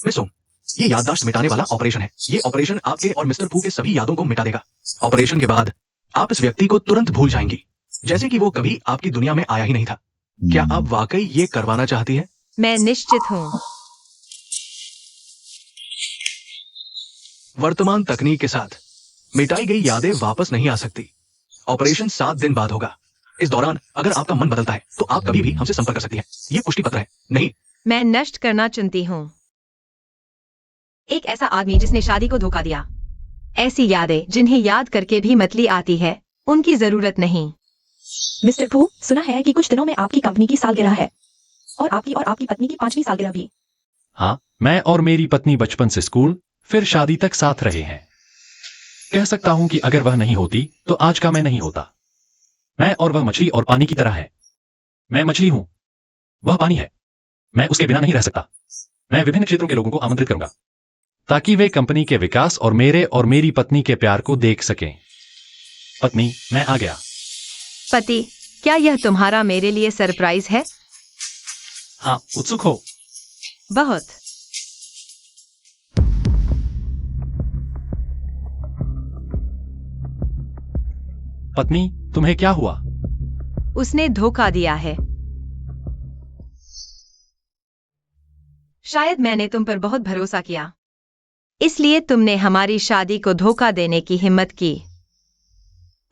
Miss song, ये याददाश्त मिटाने वाला ऑपरेशन है। ये ऑपरेशन आपके और मिस्टर फू के सभी यादों को मिटा देगा। ऑपरेशन के बाद आप इस व्यक्ति को तुरंत भूल जाएंगी, जैसे कि वो कभी आपकी दुनिया में आया ही नहीं था। क्या आप वाकई ये करवाना चाहती है? मैं निश्चित हूँ। वर्तमान तकनीक के साथ मिटाई गई यादें वापस नहीं आ सकती। ऑपरेशन 7 दिन बाद होगा। इस दौरान अगर आपका मन बदलता है तो आप कभी भी हमसे संपर्क कर सकती हैं। ये पुष्टि पत्र है। नहीं, मैं नष्ट करना चुनती हूँ। एक ऐसा आदमी जिसने शादी को धोखा दिया। ऐसी यादें जिन्हें याद करके भी मतली आती है, उनकी जरूरत नहीं। मिस्टर फू, सुना है कि कुछ दिनों में आपकी कंपनी की सालगिरह है और आपकी पत्नी की 5वीं सालगिरह भी। हाँ, मैं और मेरी पत्नी बचपन से स्कूल फिर शादी तक साथ रहे हैं। कह सकता हूं कि अगर वह नहीं होती तो आज का मैं नहीं होता। मैं और वह मछली और पानी की तरह है। मैं मछली हूं, वह पानी है। मैं उसके बिना नहीं रह सकता। मैं विभिन्न क्षेत्रों के लोगों को आमंत्रित करूंगा ताकि वे कंपनी के विकास और मेरे और मेरी पत्नी के प्यार को देख सकें। पत्नी, मैं आ गया। पति, क्या यह तुम्हारा मेरे लिए सरप्राइज है? हाँ, उत्सुक हो? बहुत। पत्नी, तुम्हें क्या हुआ? उसने धोखा दिया है। शायद मैंने तुम पर बहुत भरोसा किया, इसलिए तुमने हमारी शादी को धोखा देने की हिम्मत की।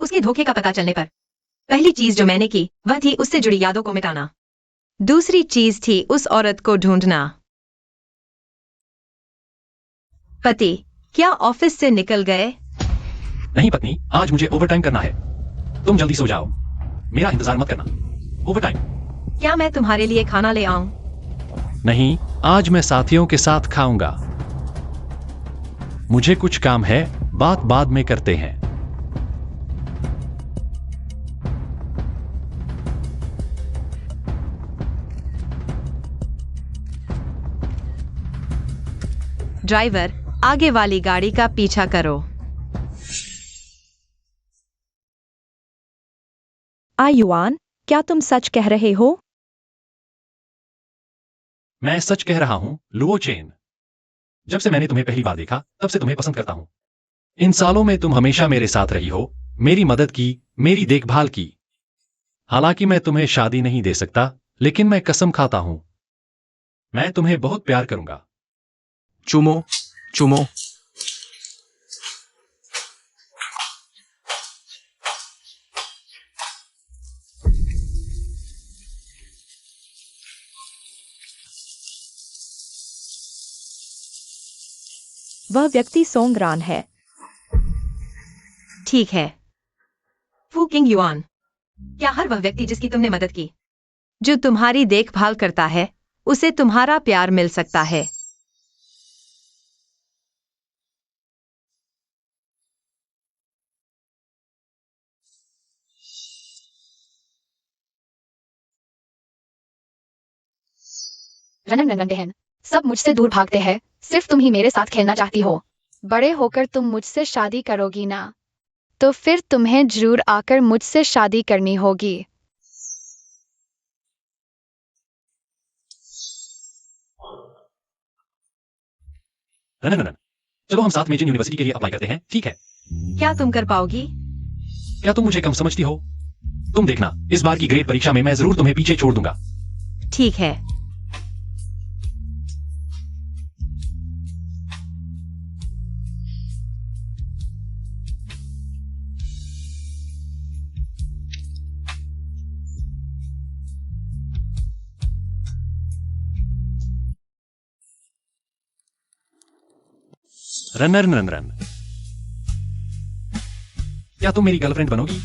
उसके धोखे का पता चलने पर पहली चीज जो मैंने की वह थी उससे जुड़ी यादों को मिटाना। दूसरी चीज थी उस औरत को ढूंढना। पति, क्या ऑफिस से निकल गए? नहीं पत्नी, आज मुझे ओवरटाइम करना है। तुम जल्दी सो जाओ, मेरा इंतजार मत करना। ओवरटाइम। क्या मैं तुम्हारे लिए खाना ले आऊं? नहीं, आज मैं साथियों के साथ खाऊंगा। मुझे कुछ काम है, बात बाद में करते हैं। ड्राइवर, आगे वाली गाड़ी का पीछा करो। युआन, क्या तुम सच कह रहे हो? मैं सच कह रहा हूं, लुओ चेन। जब से मैंने तुम्हें पहली बार देखा तब से तुम्हें पसंद करता हूं। इन सालों में तुम हमेशा मेरे साथ रही हो, मेरी मदद की, मेरी देखभाल की। हालांकि मैं तुम्हें शादी नहीं दे सकता, लेकिन मैं कसम खाता हूं, मैं तुम्हें बहुत प्यार करूंगा। चुमो, चुमो। वह व्यक्ति सोंगरान है। ठीक है। फू किंग युआन, क्या हर वह व्यक्ति जिसकी तुमने मदद की, जो तुम्हारी देखभाल करता है, उसे तुम्हारा प्यार मिल सकता है? रनन, सब मुझसे दूर भागते हैं, सिर्फ तुम ही मेरे साथ खेलना चाहती हो। बड़े होकर तुम मुझसे शादी करोगी ना? तो फिर तुम्हें जरूर आकर मुझसे शादी करनी होगी। रनन, चलो हम साथ मेजन यूनिवर्सिटी के लिए अप्लाई करते हैं, ठीक है? क्या तुम कर पाओगी? क्या तुम मुझे कम समझती हो? तुम देखना, इस बार की ग्रेड परीक्षा में मैं जरूर तुम्हें पीछे छोड़ दूंगा। ठीक है। रन। क्या तुम मेरी गर्लफ्रेंड बनोगी?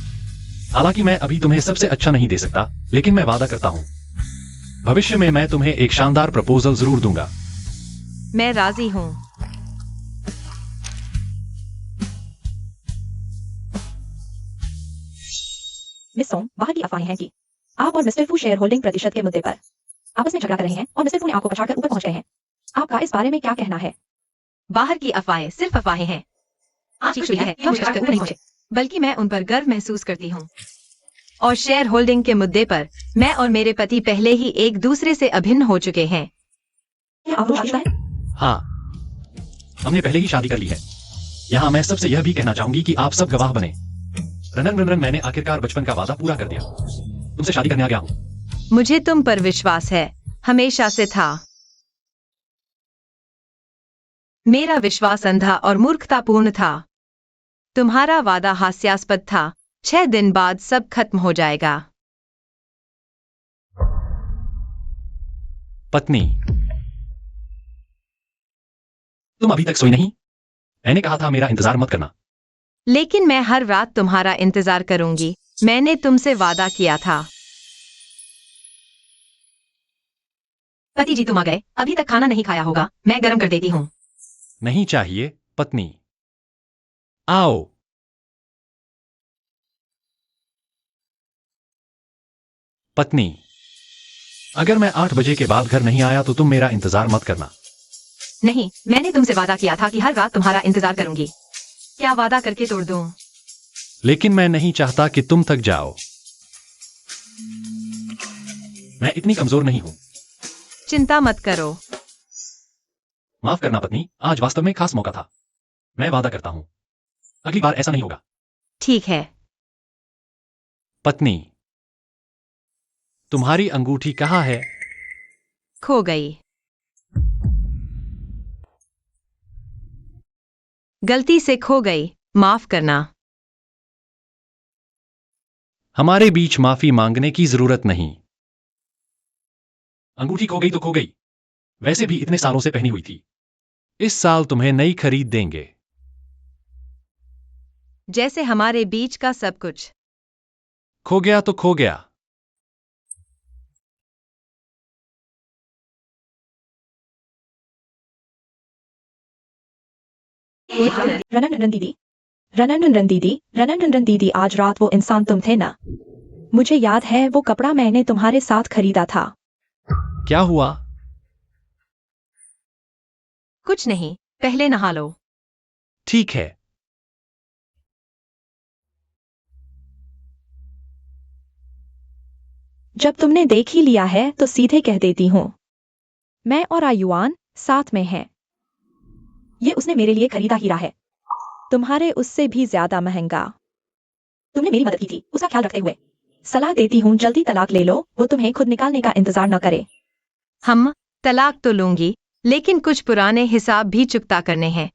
हालांकि मैं अभी तुम्हें सबसे अच्छा नहीं दे सकता, लेकिन मैं वादा करता हूं, भविष्य में मैं तुम्हें एक शानदार प्रपोजल जरूर दूंगा। मैं राजी हूं। मिस सोंग, बाहर की अफवाहें हैं कि आप और मिस्टर फू शेयर होल्डिंग प्रतिशत के मुद्दे पर आपस में झगड़ा कर रहे हैं और मिस्टर फू ने आपको पछाड़कर ऊपर पहुंच गए हैं। आपका इस बारे में क्या कहना है? बाहर की अफवाहें सिर्फ अफवाहें हैं। आज की है कि हम झगड़ा कर ऊपर नहीं पहुंचे, बल्कि मैं उन पर गर्व महसूस करती हूं। और शेयर होल्डिंग के मुद्दे पर मैं और मेरे पति पहले ही एक दूसरे से अभिन्न हो चुके हैं। क्या आपको शादीशुदा है? हाँ, हमने पहले ही शादी कर ली है। यहाँ मैं सबसे यह भी कहना चाहूंगी कि आप सब गवाह बने। रनन रनन, मैंने आखिरकार बचपन का वादा पूरा कर दिया। तुमसे शादी करने आ गया हूँ। मुझे तुम पर विश्वास है, हमेशा से था। मेरा विश्वास अंधा और मूर्खतापूर्ण था। तुम्हारा वादा हास्यास्पद था। 6 दिन बाद सब खत्म हो जाएगा। पत्नी, तुम अभी तक सोई नहीं? मैंने कहा था मेरा इंतजार मत करना। लेकिन मैं हर रात तुम्हारा इंतजार करूंगी। मैंने तुमसे वादा किया था। पति जी, तुम आ गए। अभी तक खाना नहीं खाया होगा, मैं गर्म कर देती हूँ। नहीं चाहिए पत्नी। आओ। पत्नी, अगर मैं 8 बजे के बाद घर नहीं आया तो तुम मेरा इंतजार मत करना। नहीं, मैंने तुमसे वादा किया था कि हर रात तुम्हारा इंतजार करूंगी। क्या वादा करके तोड़ दूं? लेकिन मैं नहीं चाहता कि तुम थक जाओ। मैं इतनी कमजोर नहीं हूं। चिंता मत करो। माफ करना पत्नी, आज वास्तव में खास मौका था। मैं वादा करता हूं, अगली बार ऐसा नहीं होगा। ठीक है। पत्नी, तुम्हारी अंगूठी कहाँ है? खो गई। गलती से खो गई, माफ करना। हमारे बीच माफी मांगने की जरूरत नहीं। अंगूठी खो गई तो खो गई। वैसे भी इतने सालों से पहनी हुई थी। इस साल तुम्हें नई खरीद देंगे। जैसे हमारे बीच का सब कुछ। खो गया तो खो गया। रनन रन दीदी, रनन रन दीदी, रनन रन दीदी, आज रात वो इंसान तुम थे ना? मुझे याद है वो कपड़ा मैंने तुम्हारे साथ खरीदा था। क्या हुआ? कुछ नहीं, पहले नहा लो। ठीक है। जब तुमने देख ही लिया है तो सीधे कह देती हूँ, मैं और आयुआन साथ में हैं। ये उसने मेरे लिए खरीदा हीरा है, तुम्हारे उससे भी ज्यादा महंगा। तुमने मेरी मदद की थी उसका ख्याल रखते हुए। सलाह देती हूँ जल्दी तलाक ले लो, वो तुम्हें खुद निकालने का इंतजार न करे। हम तलाक तो लूंगी, लेकिन कुछ पुराने हिसाब भी चुकता करने हैं।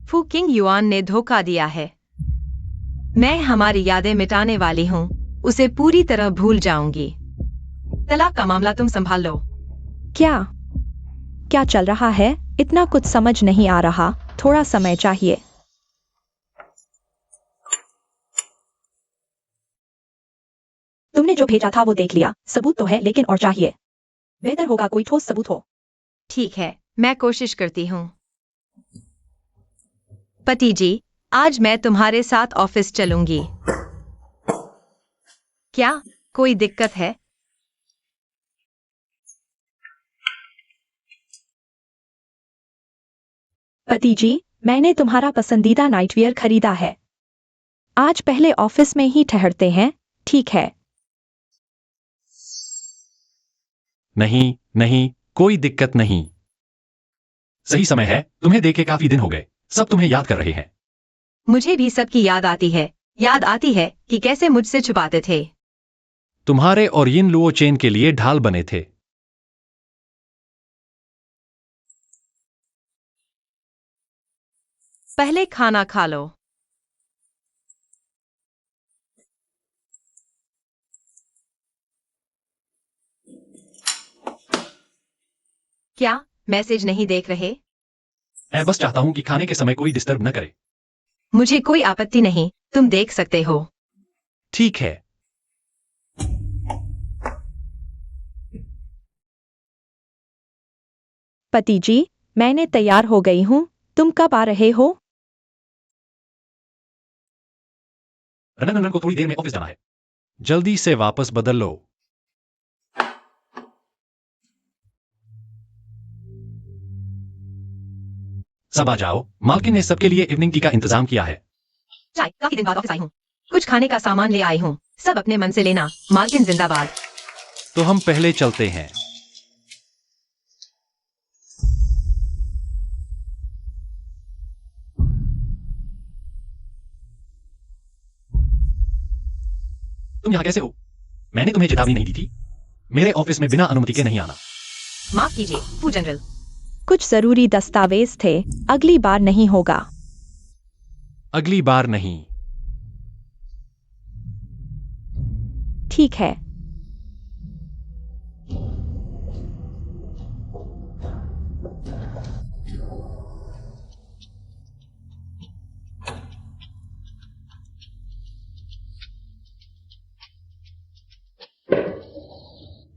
फू किंग युआन ने धोखा दिया है। मैं हमारी यादें मिटाने वाली हूँ, उसे पूरी तरह भूल जाऊंगी। तलाक का मामला तुम संभाल लो। क्या क्या चल रहा है? इतना कुछ समझ नहीं आ रहा, थोड़ा समय चाहिए। तुमने जो भेजा था वो देख लिया, सबूत तो है लेकिन और चाहिए। बेहतर होगा कोई ठोस सबूत हो। ठीक है, मैं कोशिश करती हूँ। पति जी, आज मैं तुम्हारे साथ ऑफिस चलूंगी। क्या कोई दिक्कत है? पति जी, मैंने तुम्हारा पसंदीदा नाइटवियर खरीदा है। आज पहले ऑफिस में ही ठहरते हैं, ठीक है? नहीं नहीं, कोई दिक्कत नहीं। सही समय है, तुम्हें देखे काफी दिन हो गए। सब तुम्हें याद कर रहे हैं। मुझे भी सबकी याद आती है। याद आती है कि कैसे मुझसे छुपाते थे। तुम्हारे और यिन लुओ चेन के लिए ढाल बने थे। पहले खाना खा लो। क्या मैसेज नहीं देख रहे? मैं बस चाहता हूं कि खाने के समय कोई डिस्टर्ब न करे। मुझे कोई आपत्ति नहीं, तुम देख सकते हो। ठीक है। पति जी, मैंने तैयार हो गई हूँ, तुम कब आ रहे हो? रनन रनन को थोड़ी देर में ऑफिस जाना है। जल्दी से वापस बदल लो। सब आ जाओ, मालकिन ने सबके लिए इवनिंग टी का इंतजाम किया है। चाय, काफी दिन बाद ऑफिस आई हूँ। कुछ खाने का सामान ले आई हूँ। सब अपने मन से लेना। मालकिन जिंदाबाद। तो हम पहले चलते हैं। तुम यहाँ कैसे हो? मैंने तुम्हें चेतावनी नहीं दी थी? मेरे ऑफिस में बिना अनुमति के नहीं आना। माफ कीजिए फू जनरल। कुछ जरूरी दस्तावेज थे, अगली बार नहीं होगा। अगली बार नहीं। ठीक है।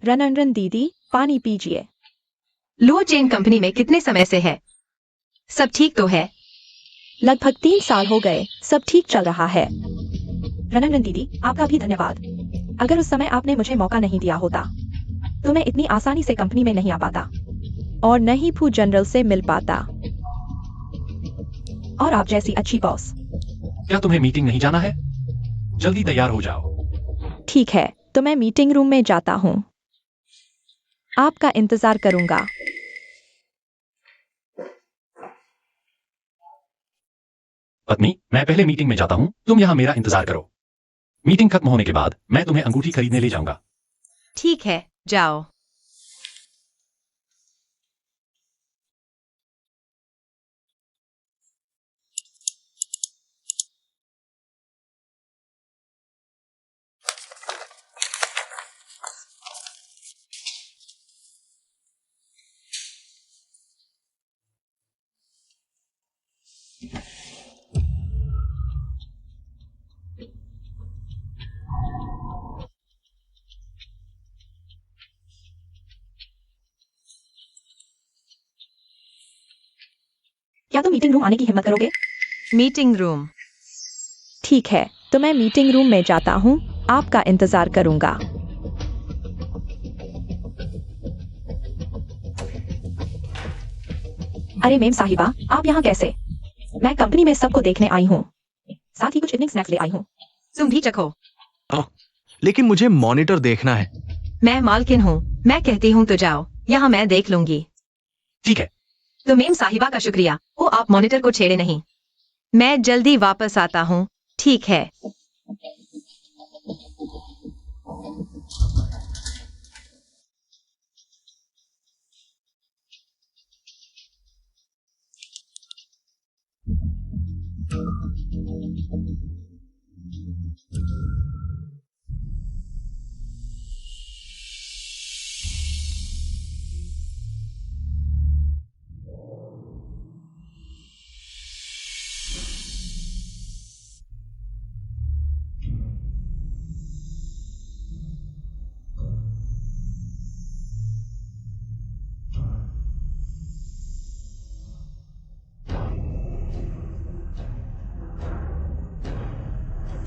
रनन दीदी, पानी पीजिए। लो चेन कंपनी में कितने समय से है? सब ठीक तो है? लगभग 3 साल हो गए, सब ठीक चल रहा है। रनन दीदी, आपका भी धन्यवाद। अगर उस समय आपने मुझे मौका नहीं दिया होता तो मैं इतनी आसानी से कंपनी में नहीं आ पाता और न ही फू जनरल से मिल पाता। और आप जैसी अच्छी बॉस। क्या तुम्हें मीटिंग नहीं जाना है? जल्दी तैयार हो जाओ। ठीक है, तो मैं मीटिंग रूम में जाता हूँ। आपका इंतजार करूंगा। पत्नी, मैं पहले मीटिंग में जाता हूं, तुम यहां मेरा इंतजार करो। मीटिंग खत्म होने के बाद मैं तुम्हें अंगूठी खरीदने ले जाऊंगा। ठीक है, जाओ। क्या तुम मीटिंग रूम आने की हिम्मत करोगे? Meeting room. ठीक है, तो मैं मीटिंग रूम में जाता हूँ, आपका इंतजार करूंगा। अरे मेम साहिबा, आप यहाँ कैसे? मैं कंपनी में सबको देखने आई हूँ, साथ ही कुछ इवनिंग स्नैक्स ले आई हूँ। तुम भी चखो। लेकिन मुझे मॉनिटर देखना है। मैं मालकिन हूँ, मैं कहती हूँ तो जाओ, यहाँ मैं देख लूंगी। ठीक है। तो मेम साहिबा का शुक्रिया। ओ, आप मॉनिटर को छेड़े नहीं। मैं जल्दी वापस आता हूँ। ठीक है।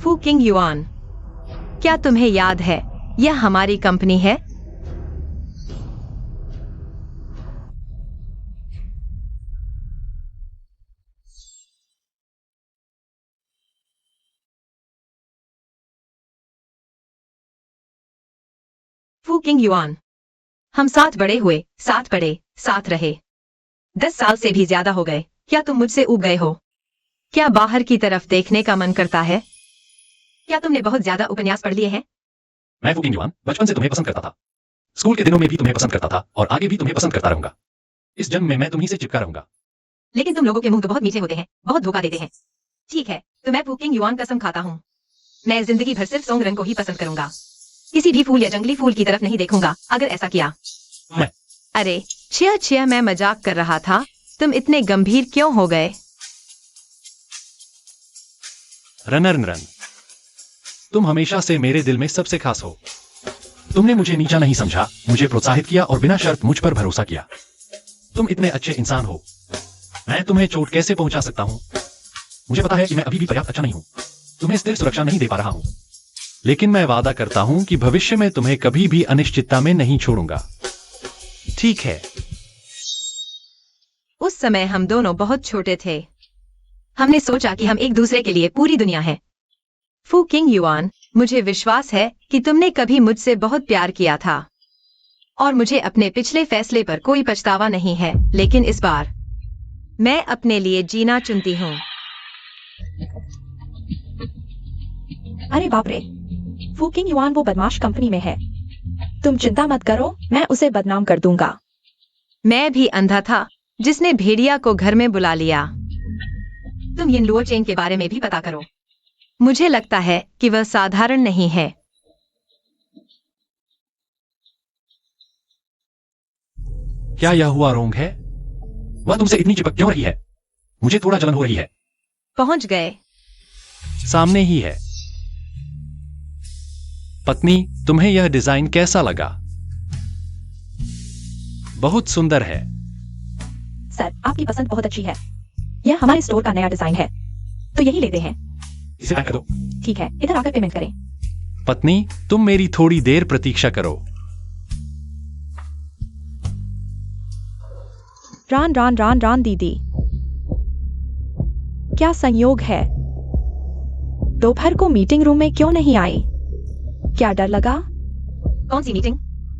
फू किंग युआन, क्या तुम्हें याद है यह हमारी कंपनी है? फू किंग युआन, हम साथ बड़े हुए, साथ पढ़े, साथ रहे। 10 साल से भी ज्यादा हो गए। क्या तुम मुझसे ऊब गए हो? क्या बाहर की तरफ देखने का मन करता है? क्या तुमने बहुत ज्यादा उपन्यास पढ़ लिए हैं? मैं फू किंग युआन बचपन से तुम्हें पसंद करता था। स्कूल के दिनों में भी तुम्हें पसंद करता था और आगे भी तुम्हें पसंद करता रहूंगा। इस जंग में मैं तुम्ही से चिपका रहूंगा। लेकिन तुम लोगों के मुंह तो बहुत मीठे होते हैं, बहुत धोखा देते हैं। ठीक है, तो मैं फू किंग युआन कसम खाता हूँ, मैं जिंदगी भर सिर्फ सोंग रंग को ही पसंद करूंगा। किसी भी फूल या जंगली फूल की तरफ नहीं देखूंगा अगर ऐसा किया। मैं अरे छिया, मैं मजाक कर रहा था। तुम इतने गंभीर क्यों हो गए? रन, तुम हमेशा से मेरे दिल में सबसे खास हो। तुमने मुझे नीचा नहीं समझा, मुझे प्रोत्साहित किया और बिना शर्त मुझ पर भरोसा किया। तुम इतने अच्छे इंसान हो। मैं तुम्हें चोट कैसे पहुंचा सकता हूं? मुझे पता है कि मैं अभी भी पर्याप्त अच्छा नहीं हूं, तुम्हें स्थिर सुरक्षा नहीं दे पा रहा हूं, लेकिन मैं वादा करता हूं कि भविष्य में तुम्हें कभी भी अनिश्चितता में नहीं छोड़ूंगा। ठीक है। उस समय हम दोनों बहुत छोटे थे। हमने सोचा कि हम एक दूसरे के लिए पूरी दुनिया है। फू किंग युआन, मुझे विश्वास है कि तुमने कभी मुझसे बहुत प्यार किया था और मुझे अपने पिछले फैसले पर कोई पछतावा नहीं है, लेकिन इस बार मैं अपने लिए जीना चुनती हूँ। अरे बाप रे, फू किंग युआन वो बदमाश कंपनी में है। तुम चिंता मत करो, मैं उसे बदनाम कर दूंगा। मैं भी अंधा था जिसने भेड़िया को घर में बुला लिया। तुम यिन लुओ चेंग के बारे में भी पता करो। मुझे लगता है कि वह साधारण नहीं है। क्या यह हुआ रोंग है? वह तुमसे इतनी चिपक क्यों रही है? मुझे थोड़ा जलन हो रही है। पहुंच गए। सामने ही है। पत्नी, तुम्हें यह डिजाइन कैसा लगा? बहुत सुंदर है। सर, आपकी पसंद बहुत अच्छी है। यह हमारे स्टोर का नया डिजाइन है, तो यही लेते हैं। इसे पैक कर दो। ठीक है, इधर आकर पेमेंट करें। पत्नी, तुम मेरी थोड़ी देर प्रतीक्षा करो। रान रान रान रान दीदी, क्या संयोग है? दोपहर को मीटिंग रूम में क्यों नहीं आई? क्या डर लगा? कौन सी मीटिंग?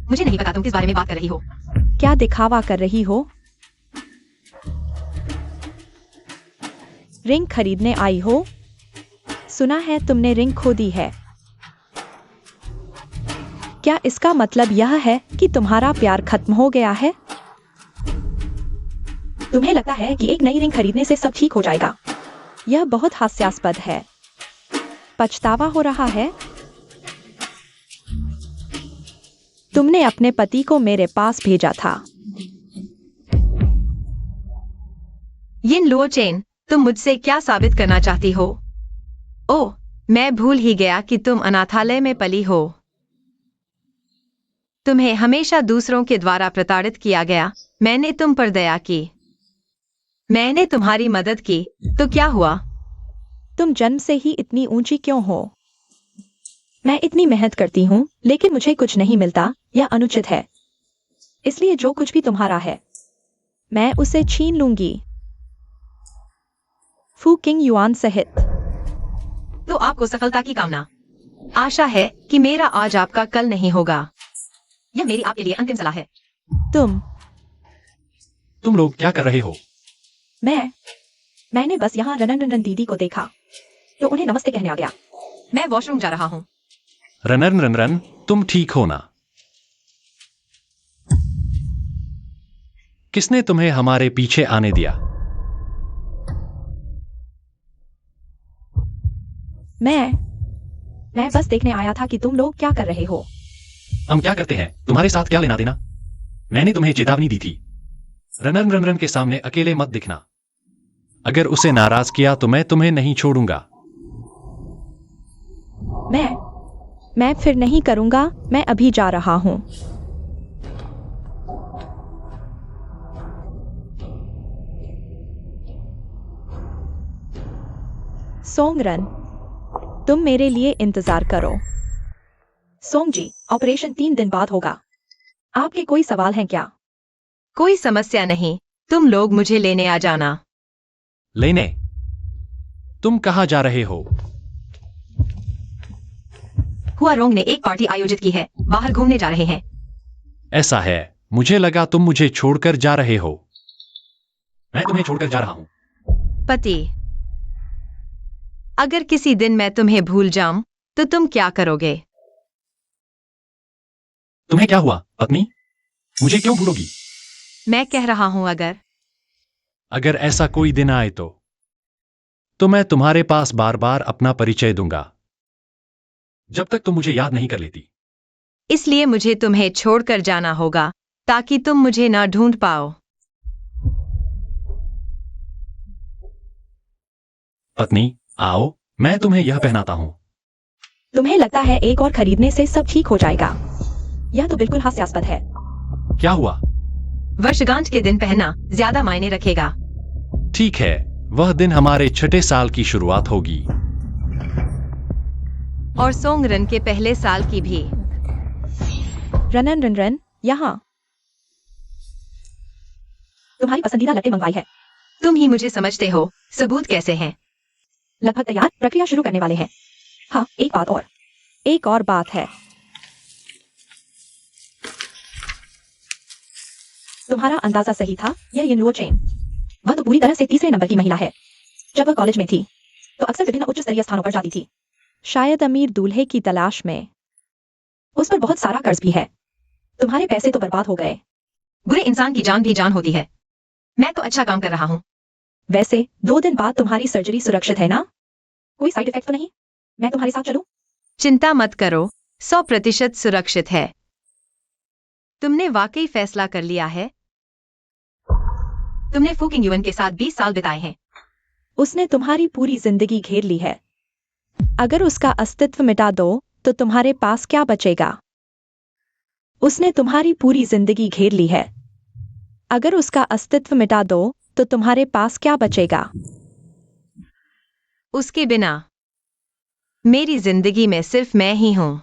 मुझे नहीं पता तुम किस बारे में बात कर रही हो। क्या दिखावा कर रही हो? रिंग खरीदने आई हो? सुना है तुमने रिंग खो दी है। क्या इसका मतलब यह है कि तुम्हारा प्यार खत्म हो गया है? तुम्हें लगता है कि एक नई रिंग खरीदने से सब ठीक हो जाएगा? यह बहुत हास्यास्पद है। पछतावा हो रहा है? तुमने अपने पति को मेरे पास भेजा था। यिन लुओ चेन, तुम मुझसे क्या साबित करना चाहती हो? ओह, मैं भूल ही गया कि तुम अनाथालय में पली हो। तुम्हें हमेशा दूसरों के द्वारा प्रताड़ित किया गया। मैंने तुम पर दया की। मैंने तुम्हारी मदद की, तो क्या हुआ? तुम जन्म से ही इतनी ऊंची क्यों हो? मैं इतनी मेहनत करती हूँ, लेकिन मुझे कुछ नहीं मिलता। यह अनुचित है। इसलिए जो कुछ भी तुम्हारा है, मैं उसे छीन लूंगी। फू किंग युआन सहित। तो आपको सफलता की कामना। आशा है कि मेरा आज आपका कल नहीं होगा। यह मेरी आपके लिए अंतिम सलाह है। तुम लोग क्या कर रहे हो? मैंने बस यहाँ रनन रनन दीदी को देखा, तो उन्हें नमस्ते कहने आ गया। मैं वॉशरूम जा रहा हूँ। रनन रनरन, तुम ठीक हो ना? किसने तुम्हें हमारे पीछे आने दिया? मैं बस देखने आया था कि तुम लोग क्या कर रहे हो। हम क्या करते हैं, तुम्हारे साथ क्या लेना देना? मैंने तुम्हें चेतावनी दी थी। रनन रनरन के सामने अकेले मत दिखना। अगर उसे नाराज किया तो मैं तुम्हें नहीं छोड़ूंगा। मैं फिर नहीं करूंगा। मैं अभी जा रहा हूं। सोंगरन, तुम मेरे लिए इंतजार करो। सोंग जी, ऑपरेशन 3 दिन बाद होगा। आपके कोई सवाल हैं क्या? कोई समस्या नहीं, तुम लोग मुझे लेने आ जाना। लेने? तुम कहाँ जा रहे हो? हुआ रोंग ने एक पार्टी आयोजित की है, बाहर घूमने जा रहे हैं। ऐसा है, मुझे लगा तुम मुझे छोड़कर जा रहे हो। मैं तुम्हें छोड़कर जा रहा हूं। पति, अगर किसी दिन मैं तुम्हें भूल जाऊं, तो तुम क्या करोगे? तुम्हें क्या हुआ, पत्नी? मुझे क्यों भूलोगी? मैं कह रहा हूं अगर ऐसा कोई दिन आए तो मैं तुम्हारे पास बार बार अपना परिचय दूंगा, जब तक तुम मुझे याद नहीं कर लेती। इसलिए मुझे तुम्हें छोड़कर जाना होगा, ताकि तुम मुझे ना ढूंढ पाओ। पत्नी, आओ, मैं तुम्हें यह पहनाता हूं। तुम्हें लगता है एक और खरीदने से सब ठीक हो जाएगा? यह तो बिल्कुल हास्यास्पद है। क्या हुआ? वर्षगांठ के दिन पहनना ज्यादा मायने रखेगा। ठीक है, वह दिन हमारे छठे साल की शुरुआत होगी। और सोंगरन के पहले साल की भी। रनन रन रन, यहाँ। तुम्हारी पसंदीदा लट्टे मंगवाई है। तुम ही मुझे समझते हो, सबूत कैसे हैं? लगभग तैयार, प्रक्रिया शुरू करने वाले हैं। हाँ, एक और बात है। तुम्हारा अंदाजा सही था, यह यिनलुओ चेन। वह तो पूरी तरह से तीसरे नंबर की महिला है। जब वह कॉलेज में थी तो अक्सर विभिन्न उच्च स्तरीय स्थानों पर जाती थी, शायद अमीर दूल्हे की तलाश में। उस पर बहुत सारा कर्ज भी है। तुम्हारे पैसे तो बर्बाद हो गए। बुरे इंसान की जान भी जान होती है। मैं तो अच्छा काम कर रहा हूँ। वैसे 2 दिन बाद तुम्हारी सर्जरी सुरक्षित है ना? कोई साइड इफेक्ट तो नहीं? मैं तुम्हारे साथ चलूं? चिंता मत करो, 100% सुरक्षित है। तुमने वाकई फैसला कर लिया है? तुमने फूकिंग युवन के साथ 20 साल बिताए हैं। उसने तुम्हारी पूरी जिंदगी घेर ली है। अगर उसका अस्तित्व मिटा दो तो तुम्हारे पास क्या बचेगा? उसने तुम्हारी पूरी जिंदगी घेर ली है। अगर उसका अस्तित्व मिटा दो तो तुम्हारे पास क्या बचेगा? उसके बिना मेरी जिंदगी में सिर्फ मैं ही हूं।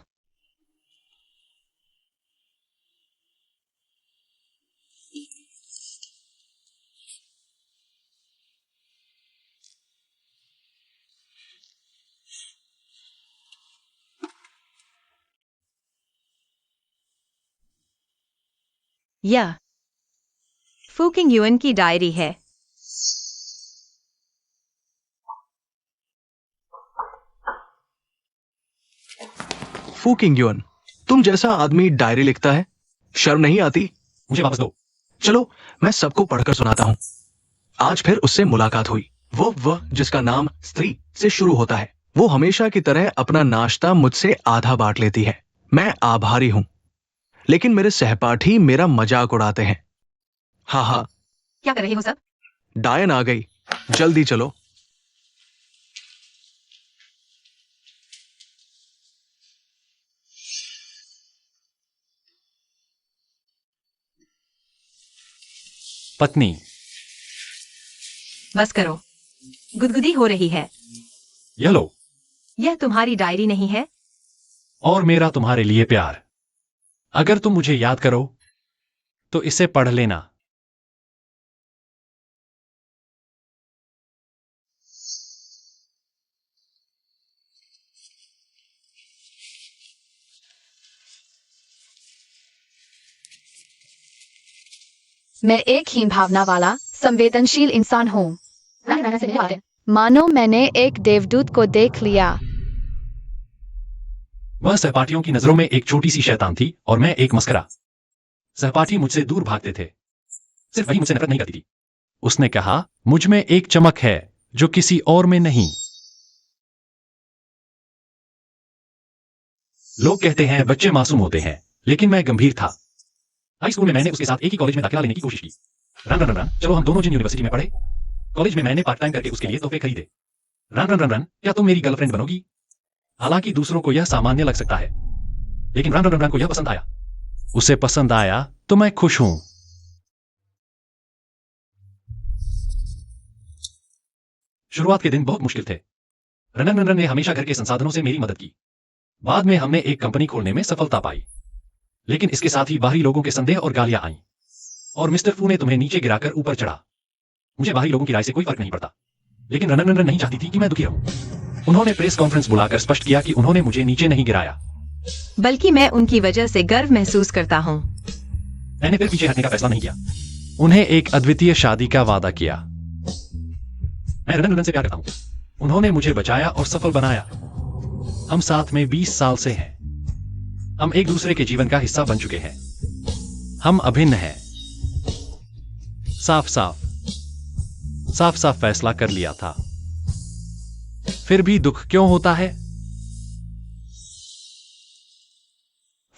यह फूकिंग युवन की डायरी है। फूकिंग युन, तुम जैसा आदमी डायरी लिखता है, शर्म नहीं आती? मुझे वापस दो। चलो मैं सबको पढ़कर सुनाता हूँ। आज फिर उससे मुलाकात हुई। वह जिसका नाम स्त्री से शुरू होता है। वो हमेशा की तरह अपना नाश्ता मुझसे आधा बांट लेती है। मैं आभारी हूँ, लेकिन मेरे सहपाठी मेरा मजाक उड़ाते हैं। हाँ, क्या कर रहे हो सब? डायन आ गई, जल्दी चलो। पत्नी, बस करो, गुदगुदी हो रही है। यह लो। यह तुम्हारी डायरी नहीं है? और मेरा तुम्हारे लिए प्यार। अगर तुम मुझे याद करो तो इसे पढ़ लेना। मैं एक हीन भावना वाला संवेदनशील इंसान हूँ। मानो मैंने एक देवदूत को देख लिया। वह सहपाठियों की नजरों में एक छोटी सी शैतान थी और मैं एक मस्करा। सहपाठी मुझसे दूर भागते थे, सिर्फ वही मुझसे नफरत नहीं करती थी। उसने कहा, मुझ में एक चमक है जो किसी और में नहीं। लोग कहते हैं बच्चे मासूम होते हैं, लेकिन मैं गंभीर था। हाई स्कूल में मैंने उसके साथ एक ही कॉलेज में दाखिला लेने की कोशिश की। रन, चलो हम दोनों जिन यूनिवर्सिटी में पढ़े। कॉलेज में मैंने पार्ट टाइम करके उसके लिए तोहफे खरीदे। रन, क्या तुम मेरी गर्लफ्रेंड बनोगी? हालांकि दूसरों को यह सामान्य लग सकता है, लेकिन रन को यह पसंद आया। उसे पसंद आया तो मैं खुश हूं। शुरुआत के दिन बहुत मुश्किल थे। रन ने हमेशा घर के संसाधनों से मेरी मदद की। बाद में हमने एक कंपनी खोलने में सफलता पाई, लेकिन इसके साथ ही बाहरी लोगों के संदेह और गालियां आईं। और मिस्टर फू ने तुम्हें नीचे गिराकर ऊपर चढ़ा। मुझे बाहरी लोगों की राय से कोई फर्क नहीं पड़ता, लेकिन रन नहीं चाहती थी कि मैं दुखी रहूं। उन्होंने प्रेस कॉन्फ्रेंस बुलाकर स्पष्ट किया कि उन्होंने मुझे नीचे नहीं गिराया, बल्कि मैं उनकी वजह से गर्व महसूस करता हूँ। मैंने फिर पीछे हटने का फैसला नहीं किया। उन्हें एक अद्वितीय शादी का वादा किया। मैं रन से प्यार करता हूं। उन्होंने मुझे बचाया और सफल बनाया। हम साथ में 20 साल से हैं। हम एक दूसरे के जीवन का हिस्सा बन चुके हैं। हम अभिन्न हैं। साफ फैसला कर लिया था। फिर भी दुख क्यों होता है?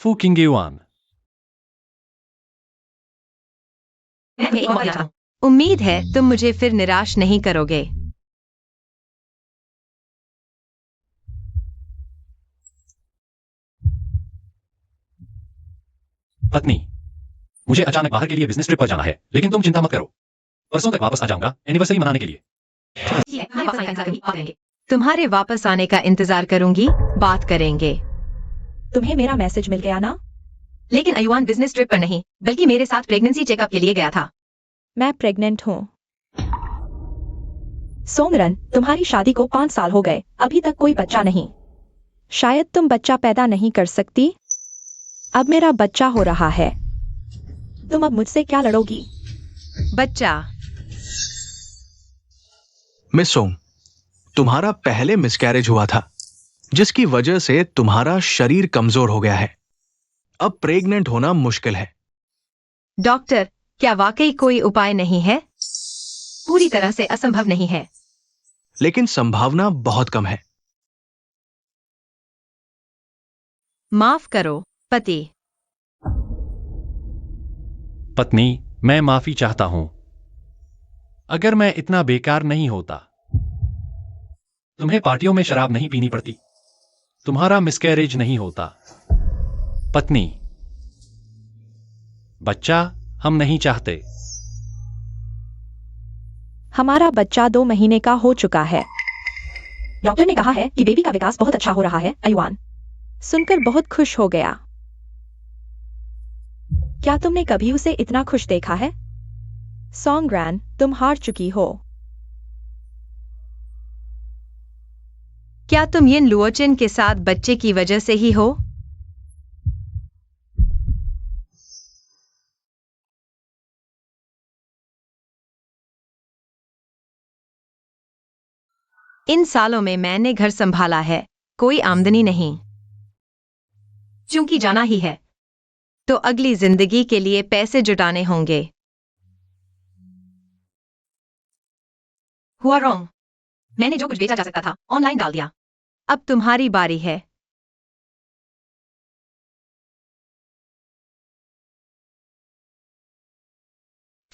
फूकिंग युआन। उम्मीद है तुम मुझे फिर निराश नहीं करोगे। पत्नी, मुझे अचानक बाहर के लिए बिजनेस ट्रिप पर जाना है, लेकिन तुम चिंता मत करो। परसों तक वापस आ जाऊंगा एनिवर्सरी मनाने के लिए। तुम्हारे वापस आने का इंतजार करूंगी, बात करेंगे। तुम्हें मेरा मैसेज मिल गया ना? लेकिन अयुआन बिजनेस ट्रिप पर नहीं, बल्कि मेरे साथ प्रेगनेंसी चेकअप के लिए गया था। मैं प्रेग्नेंट हूँ। सोमरन, तुम्हारी शादी को 5 साल हो गए, अभी तक कोई बच्चा नहीं। शायद तुम बच्चा पैदा नहीं कर सकती। अब मेरा बच्चा हो रहा है। तुम अब मुझसे क्या लड़ोगी? बच्चा। मिस सोंग, तुम्हारा पहले मिसकैरेज हुआ था, जिसकी वजह से तुम्हारा शरीर कमजोर हो गया है। अब प्रेग्नेंट होना मुश्किल है। डॉक्टर, क्या वाकई कोई उपाय नहीं है? पूरी तरह से असंभव नहीं है। लेकिन संभावना बहुत कम है। माफ करो, पति। पत्नी, मैं माफी चाहता हूं। अगर मैं इतना बेकार नहीं होता, तुम्हें पार्टियों में शराब नहीं पीनी पड़ती, तुम्हारा मिसकैरेज नहीं होता। पत्नी, बच्चा हम नहीं चाहते। हमारा बच्चा 2 महीने का हो चुका है। डॉक्टर ने कहा है कि बेबी का विकास बहुत अच्छा हो रहा है। अयुआन सुनकर बहुत खुश हो गया। क्या तुमने कभी उसे इतना खुश देखा है? सोंगरान, तुम हार चुकी हो। क्या तुम यिन लुओचिन के साथ बच्चे की वजह से ही हो? इन सालों में मैंने घर संभाला है, कोई आमदनी नहीं। क्योंकि जाना ही है, तो अगली जिंदगी के लिए पैसे जुटाने होंगे। हुआ रॉन्ग। मैंने जो कुछ बेचा जा सकता था, ऑनलाइन डाल दिया। अब तुम्हारी बारी है।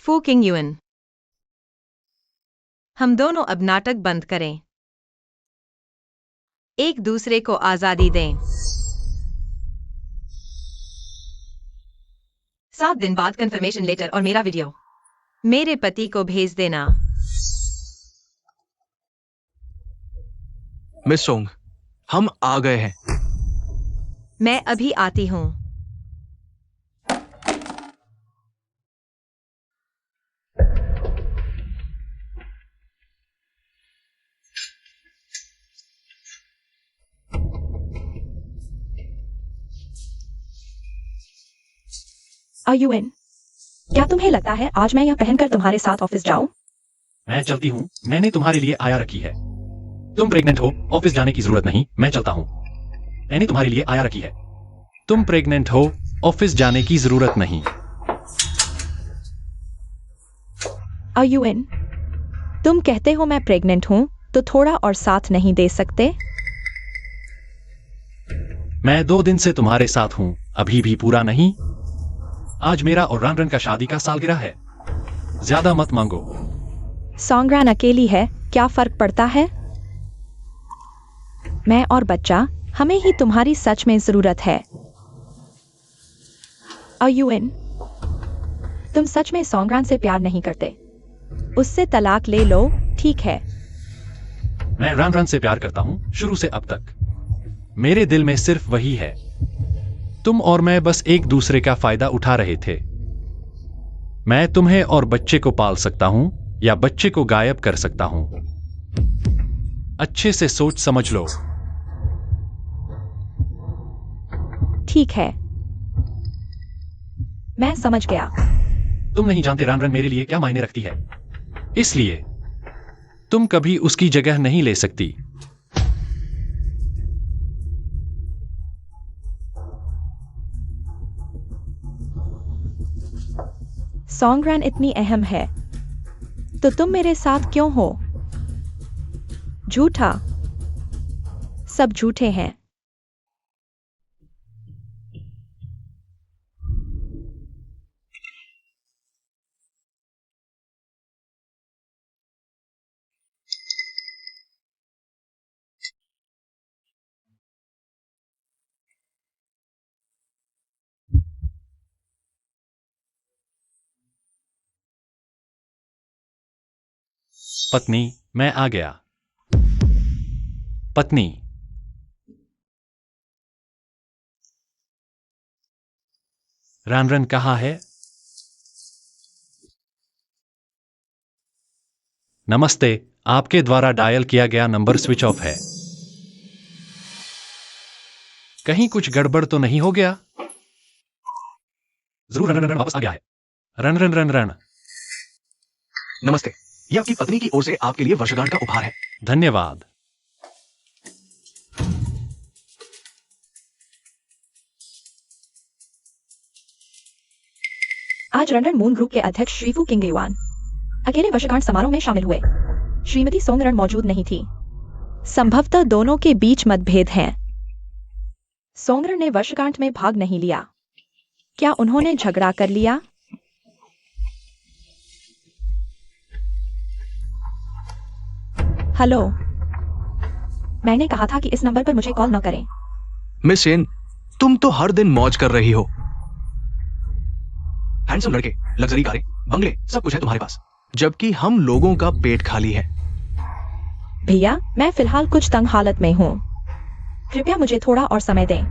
फूकिंग यून। हम दोनों अब नाटक बंद करें। एक दूसरे को आजादी दें। 7 दिन बाद कंफर्मेशन लेटर और मेरा वीडियो मेरे पति को भेज देना। मिस सोंग, हम आ गए हैं। मैं अभी आती हूँ। अयुएन, क्या तुम्हें लगता है आज मैं यह पहनकर तुम्हारे साथ ऑफिस जाऊं? मैं चलती हूं, मैंने तुम्हारे लिए आया रखी है। तुम प्रेग्नेंट हो, ऑफिस जाने की जरूरत नहीं, मैं चलता हूं। मैंने तुम्हारे लिए आया रखी है। तुम प्रेग्नेंट हो, ऑफिस जाने की जरूरत नहीं। अयुएन, तुम कहते हो मैं प्रेग्नेंट हूं, तो थोड़ा और साथ नहीं दे सकते? मैं 2 दिन से तुम्हारे साथ हूं, अभी भी पूरा नहीं। आज मेरा और रन का शादी का सालगिरह है। ज्यादा मत मांगो। सोंगरान अकेली है, क्या फर्क पड़ता है? मैं और बच्चा, हमें ही तुम्हारी सच में जरूरत है। अयुएन, तुम सच में सोंगरान से प्यार नहीं करते। उससे तलाक ले लो, ठीक है? मैं रन से प्यार करता हूं, शुरू से अब तक। मेरे दिल में सिर्फ वही है। तुम और मैं बस एक दूसरे का फायदा उठा रहे थे। मैं तुम्हें और बच्चे को पाल सकता हूं या बच्चे को गायब कर सकता हूं। अच्छे से सोच समझ लो। ठीक है, मैं समझ गया। तुम नहीं जानते रन मेरे लिए क्या मायने रखती है, इसलिए तुम कभी उसकी जगह नहीं ले सकती। सोंगरान इतनी अहम है, तो तुम मेरे साथ क्यों हो? झूठा। सब झूठे हैं। पत्नी, मैं आ गया। पत्नी, रन कहाँ है? नमस्ते, आपके द्वारा डायल किया गया नंबर स्विच ऑफ है। कहीं कुछ गड़बड़ तो नहीं हो गया? जरूर रन रन रन वापस आ गया है। Run run run run. नमस्ते, ये आपकी पत्नी की ओर से आपके लिए वर्षगांठ का उपहार है। धन्यवाद। आज रनरन मून ग्रुप के अध्यक्ष श्री फू किंगयुआन अकेले वर्षगांठ समारोह में शामिल हुए। श्रीमती सोंगरन मौजूद नहीं थी। संभवतः दोनों के बीच मतभेद हैं। सोंगरन ने वर्षगांठ में भाग नहीं लिया। क्या उन्होंने झगड़ा कर लिया? हेलो, मैंने कहा था कि इस नंबर पर मुझे कॉल न करें। मिस सेन, तुम तो हर दिन मौज कर रही हो। हैंडसम लड़के, लग्जरी कारें, बंगले, सब कुछ है तुम्हारे पास, जबकि हम लोगों का पेट खाली है। भैया, मैं फिलहाल कुछ तंग हालत में हूँ। कृपया मुझे थोड़ा और समय दें।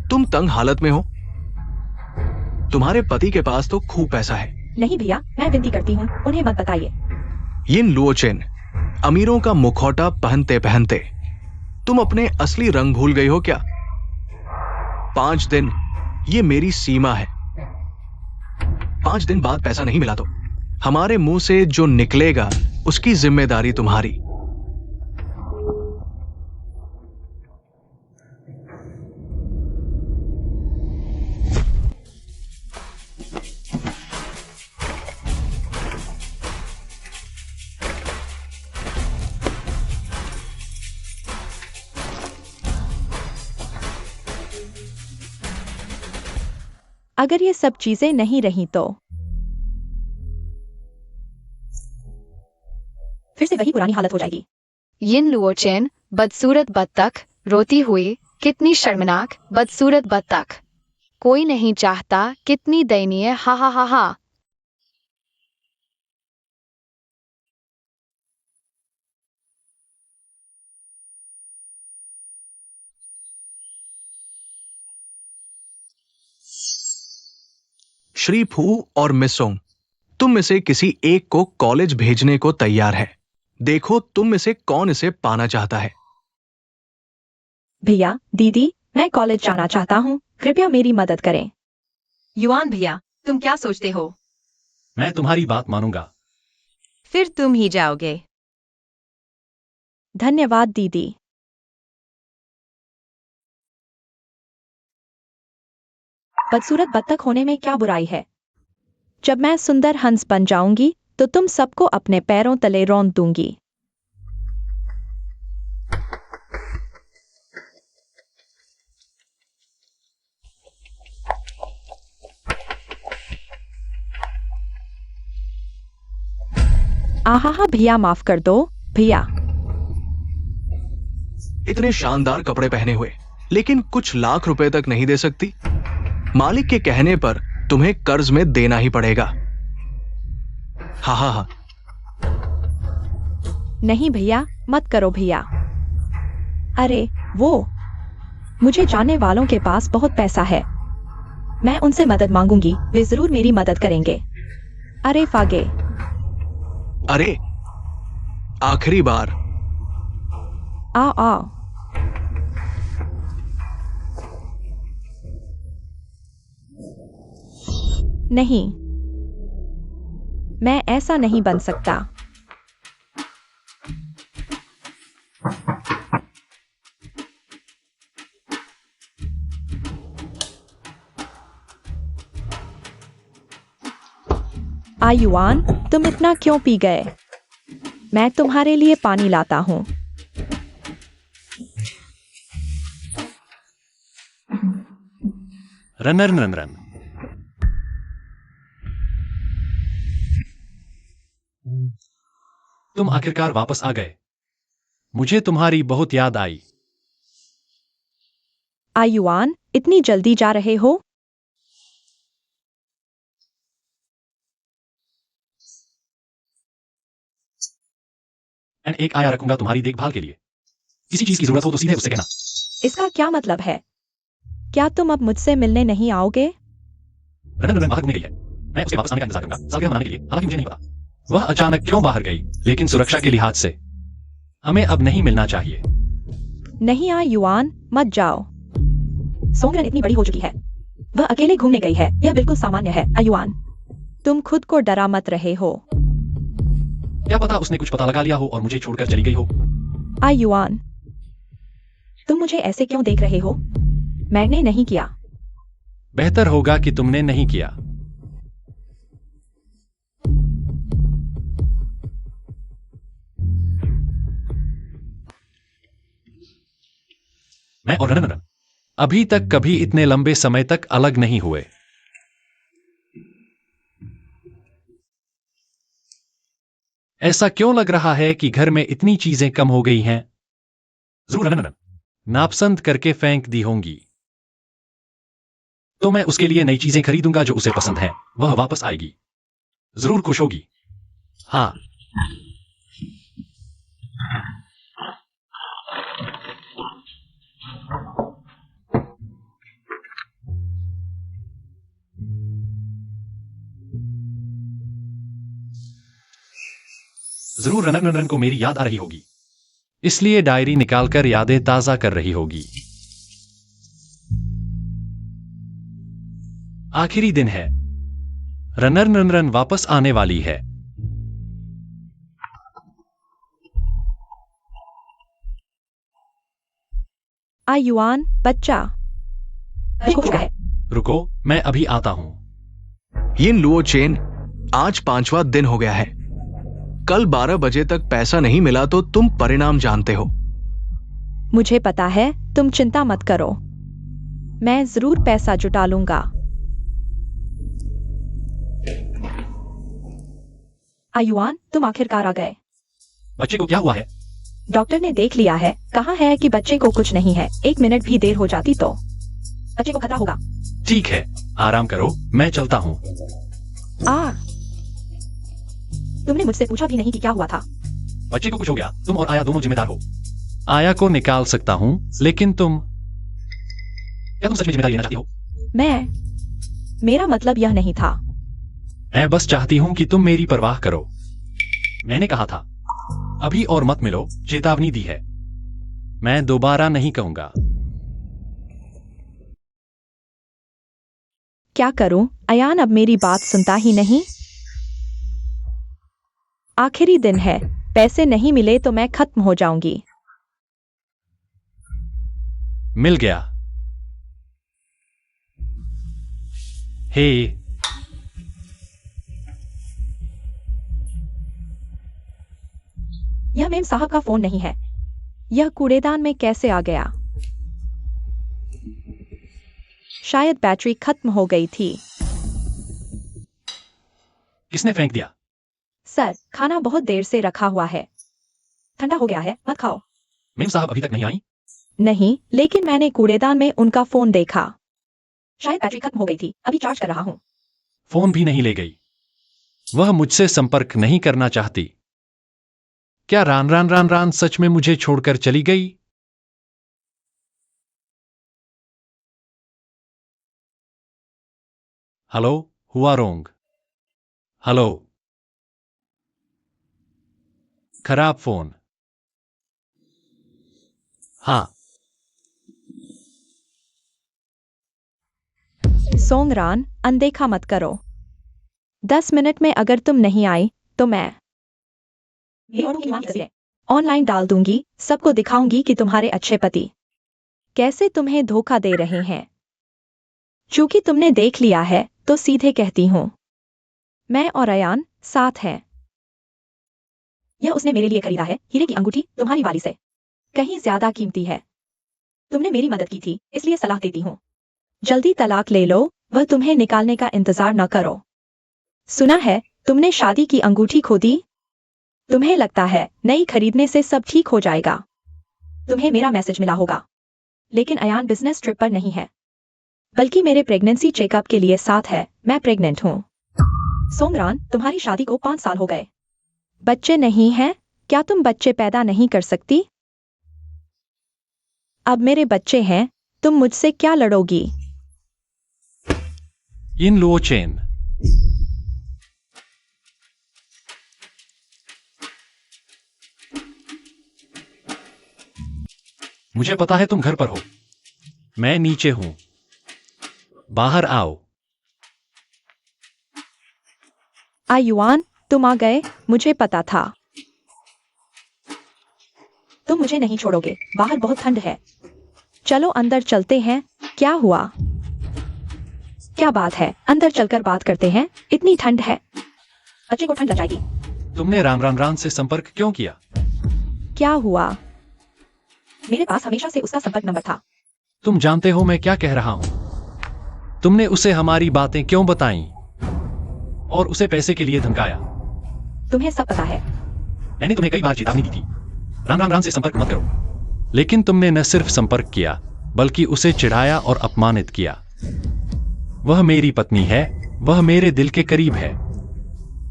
तुम तंग हालत में हो? तुम्हारे पति के पास तो खूब पैसा है। नहीं भैया, मैं विनती करती हूँ, उन्हें मत बताइए। यिन लुओचेन, अमीरों का मुखौटा पहनते पहनते तुम अपने असली रंग भूल गई हो क्या? 5 दिन, ये मेरी सीमा है। 5 दिन बाद पैसा नहीं मिला तो हमारे मुंह से जो निकलेगा उसकी जिम्मेदारी तुम्हारी। अगर ये सब चीजें नहीं रही तो फिर से वही पुरानी हालत हो जाएगी। यिन लुओचेन, बदसूरत बत्तख, रोती हुई, कितनी शर्मनाक, बदसूरत बत्तख। कोई नहीं चाहता, कितनी दयनीय, हा हा हा हा। श्री फू और मिस सोंग, तुम में से किसी एक को कॉलेज भेजने को तैयार है। देखो तुम में से कौन इसे पाना चाहता है। भैया, दीदी, मैं कॉलेज जाना चाहता हूँ। कृपया मेरी मदद करें। युआन भैया, तुम क्या सोचते हो? मैं तुम्हारी बात मानूंगा। फिर तुम ही जाओगे। धन्यवाद दीदी। बदसूरत बत्तख होने में क्या बुराई है? जब मैं सुंदर हंस बन जाऊंगी तो तुम सबको अपने पैरों तले रौंद दूंगी। आहा भैया, माफ कर दो भैया। इतने शानदार कपड़े पहने हुए लेकिन कुछ लाख रुपए तक नहीं दे सकती? मालिक के कहने पर तुम्हें कर्ज में देना ही पड़ेगा। हा हा हा। नहीं भैया, मत करो भैया। अरे वो, मुझे जानने वालों के पास बहुत पैसा है। मैं उनसे मदद मांगूंगी, वे जरूर मेरी मदद करेंगे। अरे फागे। अरे आखिरी बार। आओ आओ। नहीं, मैं ऐसा नहीं बन सकता। आयुआन, तुम इतना क्यों पी गए? मैं तुम्हारे लिए पानी लाता हूं। Run run run run. तुम आखिरकार वापस आ गए। मुझे तुम्हारी बहुत याद आई। आयुआन, इतनी जल्दी जा रहे हो? मैं एक आया रखूंगा तुम्हारी देखभाल के लिए। किसी चीज की जरूरत हो तो सीधे उससे कहना। इसका क्या मतलब है? क्या तुम अब मुझसे मिलने नहीं आओगे? रन रन रन बाहर घूमने के लिए। मैं उसके वापस आने का इंतजार करूंगा, सालगिरह मनाने के लिए। हालांकि मुझे नहीं पता वह अचानक क्यों बाहर गई, लेकिन सुरक्षा के लिहाज से हमें अब नहीं मिलना चाहिए। नहीं युआन, मत जाओ। सोंगरन इतनी बड़ी हो चुकी है, वह अकेले घूमने गई है, यह बिल्कुल सामान्य है। युआन, तुम खुद को डरा मत रहे हो। क्या पता उसने कुछ पता लगा लिया हो और मुझे छोड़कर चली गई हो। युआन, तुम मुझे ऐसे क्यों देख रहे हो? मैंने नहीं किया। बेहतर होगा कि तुमने नहीं किया। मैं और रनन अभी तक कभी इतने लंबे समय तक अलग नहीं हुए। ऐसा क्यों लग रहा है कि घर में इतनी चीजें कम हो गई हैं? जरूर रनन नापसंद करके फेंक दी होंगी। तो मैं उसके लिए नई चीजें खरीदूंगा जो उसे पसंद है। वह वापस आएगी, जरूर खुश होगी। हाँ, जरूर रनन को मेरी याद आ रही होगी, इसलिए डायरी निकालकर यादें ताजा कर रही होगी। आखिरी दिन है, रनन वापस आने वाली है। युआन, बच्चा रुको, मैं अभी आता हूं। यिन लुओ चेन, आज 5वां दिन हो गया है। कल 12 बजे तक पैसा नहीं मिला तो तुम परिणाम जानते हो। मुझे पता है, तुम चिंता मत करो, मैं जरूर पैसा जुटा लूंगा। युआन, तुम आखिरकार आ गए। बच्चे को क्या हुआ है? डॉक्टर ने देख लिया है, कहा है कि बच्चे को कुछ नहीं है। 1 मिनट भी देर हो जाती तो बच्चे को खतरा होगा। ठीक है, आराम करो, मैं चलता हूं। तुमने मुझसे पूछा भी नहीं कि क्या हुआ था। बच्चे को कुछ हो गया, तुम और आया दोनों जिम्मेदार हो। आया को निकाल सकता हूं, लेकिन क्या तुम सच में जिम्मेदारी लेना चाहती हो? मेरा मतलब यह नहीं था। मैं बस चाहती हूं कि तुम मेरी परवाह करो। मैंने कहा था अभी और मत मिलो, चेतावनी दी है। मैं दोबारा नहीं कहूंगा। क्या करूं? अयान अब मेरी बात सुनता ही नहीं। आखिरी दिन है, पैसे नहीं मिले तो मैं खत्म हो जाऊंगी। मिल गया। हे, यह मेम साहब का फोन नहीं है। यह कूड़ेदान में कैसे आ गया? शायद बैटरी खत्म हो गई थी। किसने फेंक दिया? सर, खाना बहुत देर से रखा हुआ है, ठंडा हो गया है, मत खाओ। मेम साहब अभी तक नहीं आई? नहीं, लेकिन मैंने कूड़ेदान में उनका फोन देखा। शायद बैटरी खत्म हो गई थी, अभी चार्ज कर रहा हूं। फोन भी नहीं ले गई। वह मुझसे संपर्क नहीं करना चाहती। क्या रान सच में मुझे छोड़कर चली गई? हेलो, हुआ रोंग। हेलो, खराब फोन। हाँ, सोंगरान, अनदेखा मत करो। 10 मिनट में अगर तुम नहीं आई तो मैं ऑनलाइन डाल दूंगी, सबको दिखाऊंगी कि तुम्हारे अच्छे पति कैसे तुम्हें धोखा दे रहे हैं। चूंकि तुमने देख लिया है तो सीधे कहती हूं, मैं और अयान साथ हैं। यह उसने मेरे लिए खरीदा है, हीरे की अंगूठी तुम्हारी वाली से कहीं ज्यादा कीमती है। तुमने मेरी मदद की थी, इसलिए सलाह देती हूं, जल्दी तलाक ले लो, वह तुम्हें निकालने का इंतजार न करो। सुना है तुमने शादी की अंगूठी खो दी? तुम्हें लगता है नई खरीदने से सब ठीक हो जाएगा। तुम्हें मेरा मैसेज मिला होगा, लेकिन अयान बिजनेस ट्रिप पर नहीं है, बल्कि मेरे प्रेगनेंसी चेकअप के लिए साथ है। मैं प्रेग्नेंट हूं। सोंगरान, तुम्हारी शादी को 5 साल हो गए, बच्चे नहीं हैं। क्या तुम बच्चे पैदा नहीं कर सकती? अब मेरे बच्चे हैं, तुम मुझसे क्या लड़ोगी? यिन लुओ चेन। मुझे पता है तुम घर पर हो। मैं नीचे हूं। बाहर आओ। आयुआन, तुम आ गए, मुझे पता था। तुम मुझे नहीं छोड़ोगे, बाहर बहुत ठंड है। चलो अंदर चलते हैं। क्या हुआ? क्या बात है? अंदर चलकर बात करते हैं। इतनी ठंड है, बच्चे को ठंड लग जाएगी। तुमने राम राम राम से संपर्क क्यों किया? क्या हुआ? मेरे पास हमेशा से उसका संपर्क नंबर था। तुम जानते हो मैं क्या कह रहा हूं। तुमने उसे हमारी बातें क्यों बताई और उसे पैसे के लिए धमकाया? तुम्हें सब पता है। मैंने तुम्हें कई बार चेतावनी दी थी, राम राम राम से संपर्क मत करो। लेकिन तुमने न सिर्फ संपर्क किया बल्कि उसे चिढ़ाया और अपमानित किया। वह मेरी पत्नी है, वह मेरे दिल के करीब है।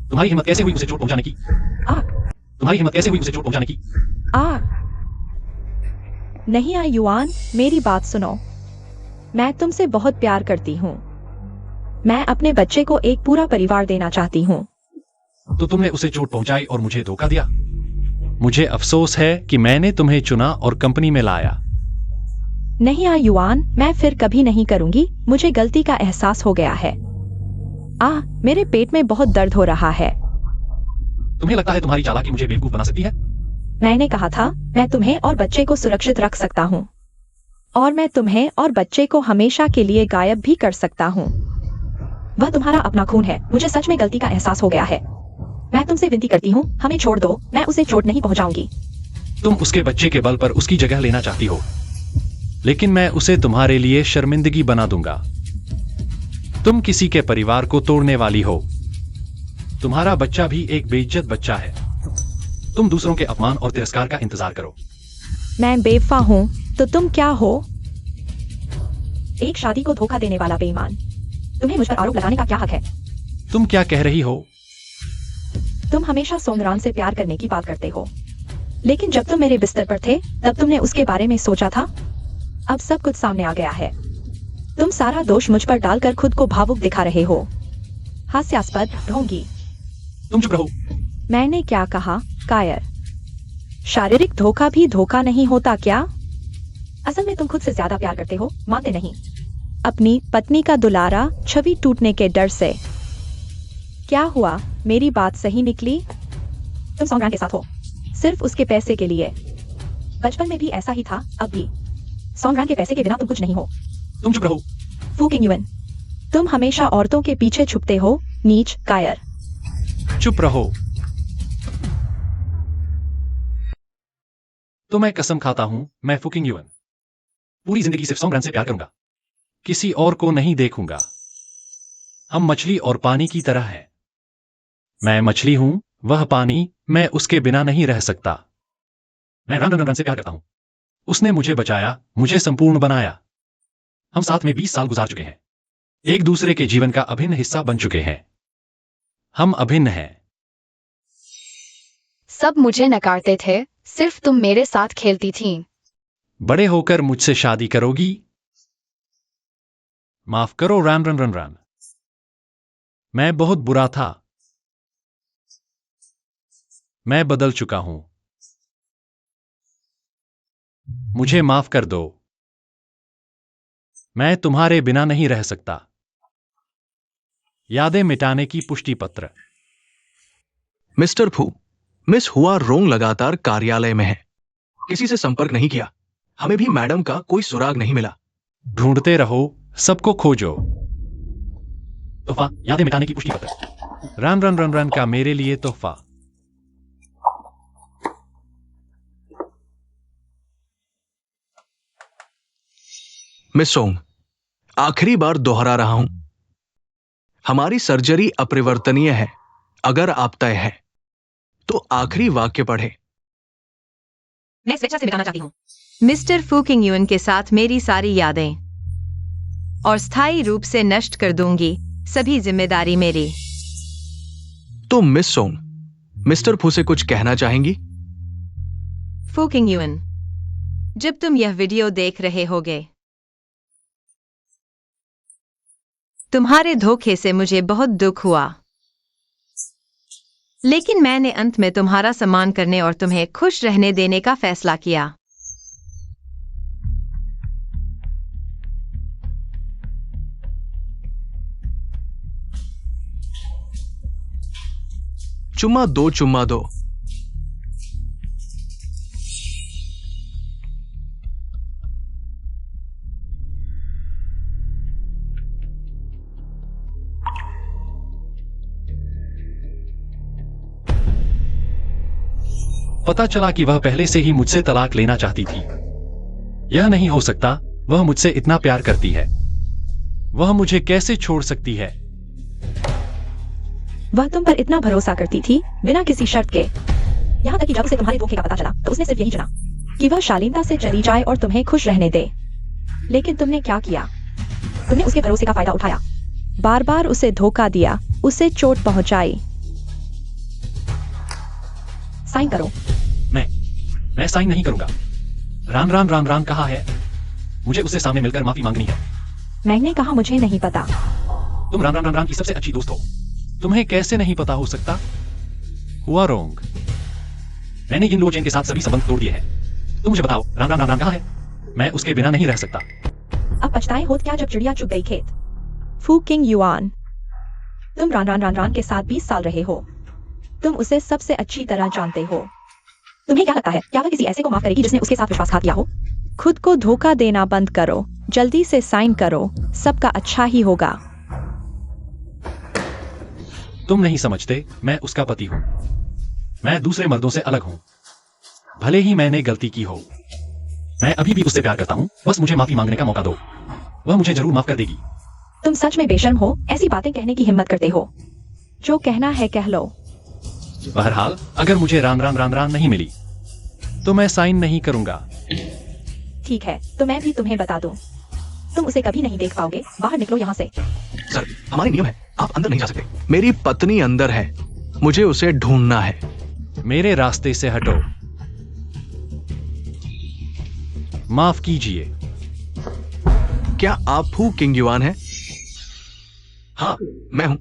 तुम्हारी हिम्मत कैसे हुई उसे चोट पहुंचाने की? तुम्हारी हिम्मत कैसे हुई उसे चोट पहुंचाने की? नहीं आयुआन, मेरी बात सुनो। मैं तुमसे बहुत प्यार करती हूँ। मैं अपने बच्चे को एक पूरा परिवार देना चाहती हूँ। तो तुमने उसे चोट पहुंचाई और मुझे धोखा दिया। मुझे अफसोस है कि मैंने तुम्हें चुना और कंपनी में लाया। नहीं आयुआन, मैं फिर कभी नहीं करूंगी। मुझे गलती का एहसास हो गया है। मेरे पेट में बहुत दर्द हो रहा है। तुम्हें लगता है तुम्हारी चालाकी मुझे बेवकूफ बना सकती है? मैंने कहा था मैं तुम्हें और बच्चे को सुरक्षित रख सकता हूँ, और मैं तुम्हें और बच्चे को हमेशा के लिए गायब भी कर सकता हूँ। वह तुम्हारा अपना खून है। मुझे सच में गलती का एहसास हो गया है। मैं तुमसे विनती करती हूँ, हमें छोड़ दो। मैं उसे चोट नहीं पहुंचाऊंगी। तुम उसके बच्चे के बल पर उसकी जगह लेना चाहती हो, लेकिन मैं उसे तुम्हारे लिए शर्मिंदगी बना दूंगा। तुम किसी के परिवार को तोड़ने वाली हो। तुम्हारा बच्चा भी एक बेइज्जत बच्चा है। तुम दूसरों के अपमान और तिरस्कार का इंतजार करो। मैं बेवफा हूँ तो तुम क्या हो? एक शादी को धोखा देने वाला बेईमान। तुम्हें मुझ पर आरोप लगाने का क्या हक है? तुम क्या कह रही हो? तुम हमेशा सोंगरान से प्यार करने की बात करते हो, लेकिन जब तुम मेरे बिस्तर पर थे तब तुमने उसके बारे में सोचा था। अब सब कुछ सामने आ गया है। तुम सारा दोष मुझ पर डालकर खुद को भावुक दिखा रहे हो। हास्यास्पद, ढोंगी। तुम चुप रहो। मैंने क्या कहा? कायर। शारीरिक धोखा भी धोखा नहीं होता क्या? असल में तुम खुद से ज्यादा प्यार करते हो, मानते नहीं। अपनी पत्नी का दुलारा छवि टूटने के डर से। क्या हुआ? मेरी बात सही निकली? तुम सौंगरान के साथ हो सिर्फ उसके पैसे के लिए। बचपन में भी ऐसा ही था, अब भी। सौंगरान के पैसे के बिना तुम कुछ नहीं हो। तुम चुप रहो। फू किंग युएन, तुम हमेशा औरतों के पीछे छुपते हो, नीच, कायर। चुप रहो। तो मैं कसम खाता हूं, मैं फुकिंग युएन पूरी जिंदगी सिर्फ सौंगरान से प्यार करूंगा, किसी और को नहीं देखूंगा। हम मछली और पानी की तरह हैं। मैं मछली हूं, वह पानी। मैं उसके बिना नहीं रह सकता। मैं राम से प्यार करता हूं। उसने मुझे बचाया, मुझे संपूर्ण बनाया। हम साथ में 20 साल गुजार चुके हैं, एक दूसरे के जीवन का अभिन्न हिस्सा बन चुके हैं। हम अभिन्न हैं। सब मुझे नकारते थे, सिर्फ तुम मेरे साथ खेलती थी। बड़े होकर मुझसे शादी करोगी? माफ करो रन। मैं बहुत बुरा था। मैं बदल चुका हूं। मुझे माफ कर दो। मैं तुम्हारे बिना नहीं रह सकता। यादें मिटाने की पुष्टि पत्र। मिस्टर फू, मिस हुआ रोंग लगातार कार्यालय में है। किसी से संपर्क नहीं किया। हमें भी मैडम का कोई सुराग नहीं मिला। ढूंढते रहो, सबको खोजो। तोहफा, यादें मिटाने की पुष्टि पत्र। रन का मेरे लिए तोहफा। मिस सोंग, आखिरी बार दोहरा रहा हूं, हमारी सर्जरी अपरिवर्तनीय है। अगर आप तय है तो आखिरी वाक्य पढ़े। मैं स्वेच्छा से मिटाना चाहती हूँ मिस्टर फू किंग युएन के साथ मेरी सारी यादें, और स्थायी रूप से नष्ट कर दूंगी। सभी जिम्मेदारी मेरी। तो मिस सोंग, मिस्टर फू से कुछ कहना चाहेंगी? फू किंग युएन, जब तुम यह वीडियो देख रहे होगे, तुम्हारे धोखे से मुझे बहुत दुख हुआ, लेकिन मैंने अंत में तुम्हारा सम्मान करने और तुम्हें खुश रहने देने का फैसला किया। चुम्मा दो, चुम्मा दो। पता चला कि वह पहले से ही मुझसे तलाक लेना चाहती थी। यह नहीं हो सकता, वह मुझसे इतना प्यार करती है। वह मुझे कैसे छोड़ सकती है? वह तुम पर इतना भरोसा करती थी, बिना किसी शर्त के। यहाँ तक कि जब उसे तुम्हारे धोखे का पता चला तो उसने सिर्फ यही चुना कि वह शालीनता से चली जाए और तुम्हें खुश रहने दे। लेकिन तुमने क्या किया? तुमने उसके भरोसे का फायदा उठाया, बार बार उसे धोखा दिया, उसे चोट पहुंचाई। साइन करो। मैं साइन नहीं करूंगा। रान कहाँ है? मुझे उससे सामने मिलकर माफी मांगनी है। मैंने कहा मुझे नहीं पता। तुम रान की सबसे अच्छी दोस्त हो। तुम्हें कैसे नहीं पता हो सकता? हुआ रोंग। मैंने इन लोचेन के साथ सभी संबंध तोड़ दिए हैं। तुम मुझे बताओ, रान कहाँ है? मैं उसके बिना नहीं रह सकता। अब पछताए होत क्या जब चिड़िया चुग गई खेत। फू किंग युआन, तुम रान के साथ 20 साल रहे हो। तुम उसे सबसे अच्छी तरह जानते हो। तुम्हें क्या लगता है, क्या वह किसी ऐसे को माफ करेगी जिसने उसके साथ विश्वासघात किया हो? खुद को धोखा देना बंद करो, जल्दी से साइन करो, सबका अच्छा ही होगा। तुम नहीं समझते, मैं उसका पति हूं। मैं दूसरे मर्दों से अलग हूं। भले ही मैंने गलती की हो, मैं अभी भी उससे प्यार करता हूं। बस मुझे माफी मांगने का मौका दो, वह मुझे जरूर माफ कर देगी। तुम सच में बेशर्म हो, ऐसी बातें कहने की हिम्मत करते हो। जो कहना है कह लो। बहरहाल, अगर मुझे रान नहीं मिली तो मैं साइन नहीं करूंगा। ठीक है, तो मैं भी तुम्हें बता दूं, तुम उसे कभी नहीं देख पाओगे। बाहर निकलो यहाँ से। सर, हमारे नियम है, आप अंदर नहीं जा सकते। मेरी पत्नी अंदर है, मुझे उसे ढूंढना है। मेरे रास्ते से हटो। माफ कीजिए। क्या आप फू किंग युआन हैं? हाँ, मैं हूं।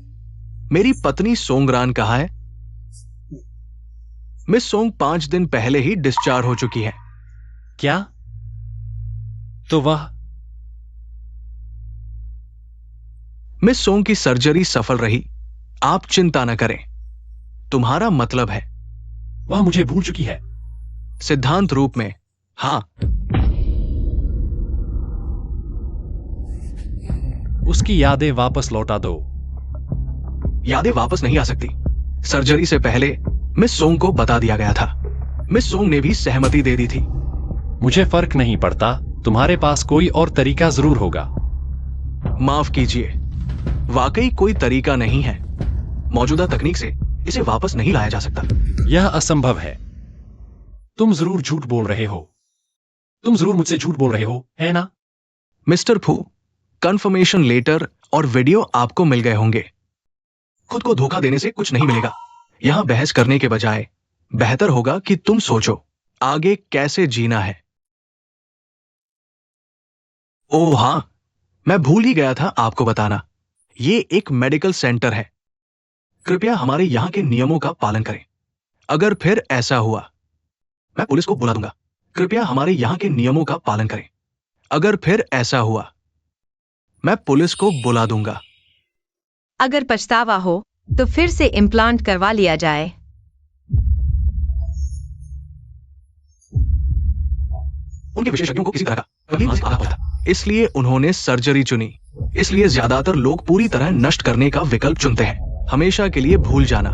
मेरी पत्नी सोंगरान कहाँ है? मिस सोंग 5 दिन पहले ही डिस्चार्ज हो चुकी है। क्या? तो वह? मिस सोंग की सर्जरी सफल रही, आप चिंता न करें। तुम्हारा मतलब है? वह मुझे भूल चुकी है। सिद्धांत रूप में हाँ। उसकी यादें वापस लौटा दो। यादें वापस नहीं आ सकती। सर्जरी से पहले मिस सोंग को बता दिया गया था। मिस सोंग ने भी सहमति दे दी थी। मुझे फर्क नहीं पड़ता, तुम्हारे पास कोई और तरीका जरूर होगा। माफ कीजिए, वाकई कोई तरीका नहीं है। मौजूदा तकनीक से इसे वापस नहीं लाया जा सकता। यह असंभव है। तुम जरूर झूठ बोल रहे हो। तुम जरूर मुझसे झूठ बोल रहे हो, है ना? मिस्टर फू, कंफर्मेशन लेटर और वीडियो आपको मिल गए होंगे। खुद को धोखा देने से कुछ नहीं मिलेगा। यहां बहस करने के बजाय बेहतर होगा कि तुम सोचो आगे कैसे जीना है। ओह हां, मैं भूल ही गया था आपको बताना, ये एक मेडिकल सेंटर है। कृपया हमारे यहां के नियमों का पालन करें। अगर फिर ऐसा हुआ, मैं पुलिस को बुला दूंगा। कृपया हमारे यहां के नियमों का पालन करें। अगर फिर ऐसा हुआ, मैं पुलिस को बुला दूंगा। अगर पछतावा हो तो फिर से इम्प्लांट करवा लिया जाए। उनके विशेषज्ञों को किसी तरह का कभी आना पड़ा था, इसलिए उन्होंने सर्जरी चुनी। इसलिए ज्यादातर लोग पूरी तरह नष्ट करने का विकल्प चुनते हैं, हमेशा के लिए भूल जाना।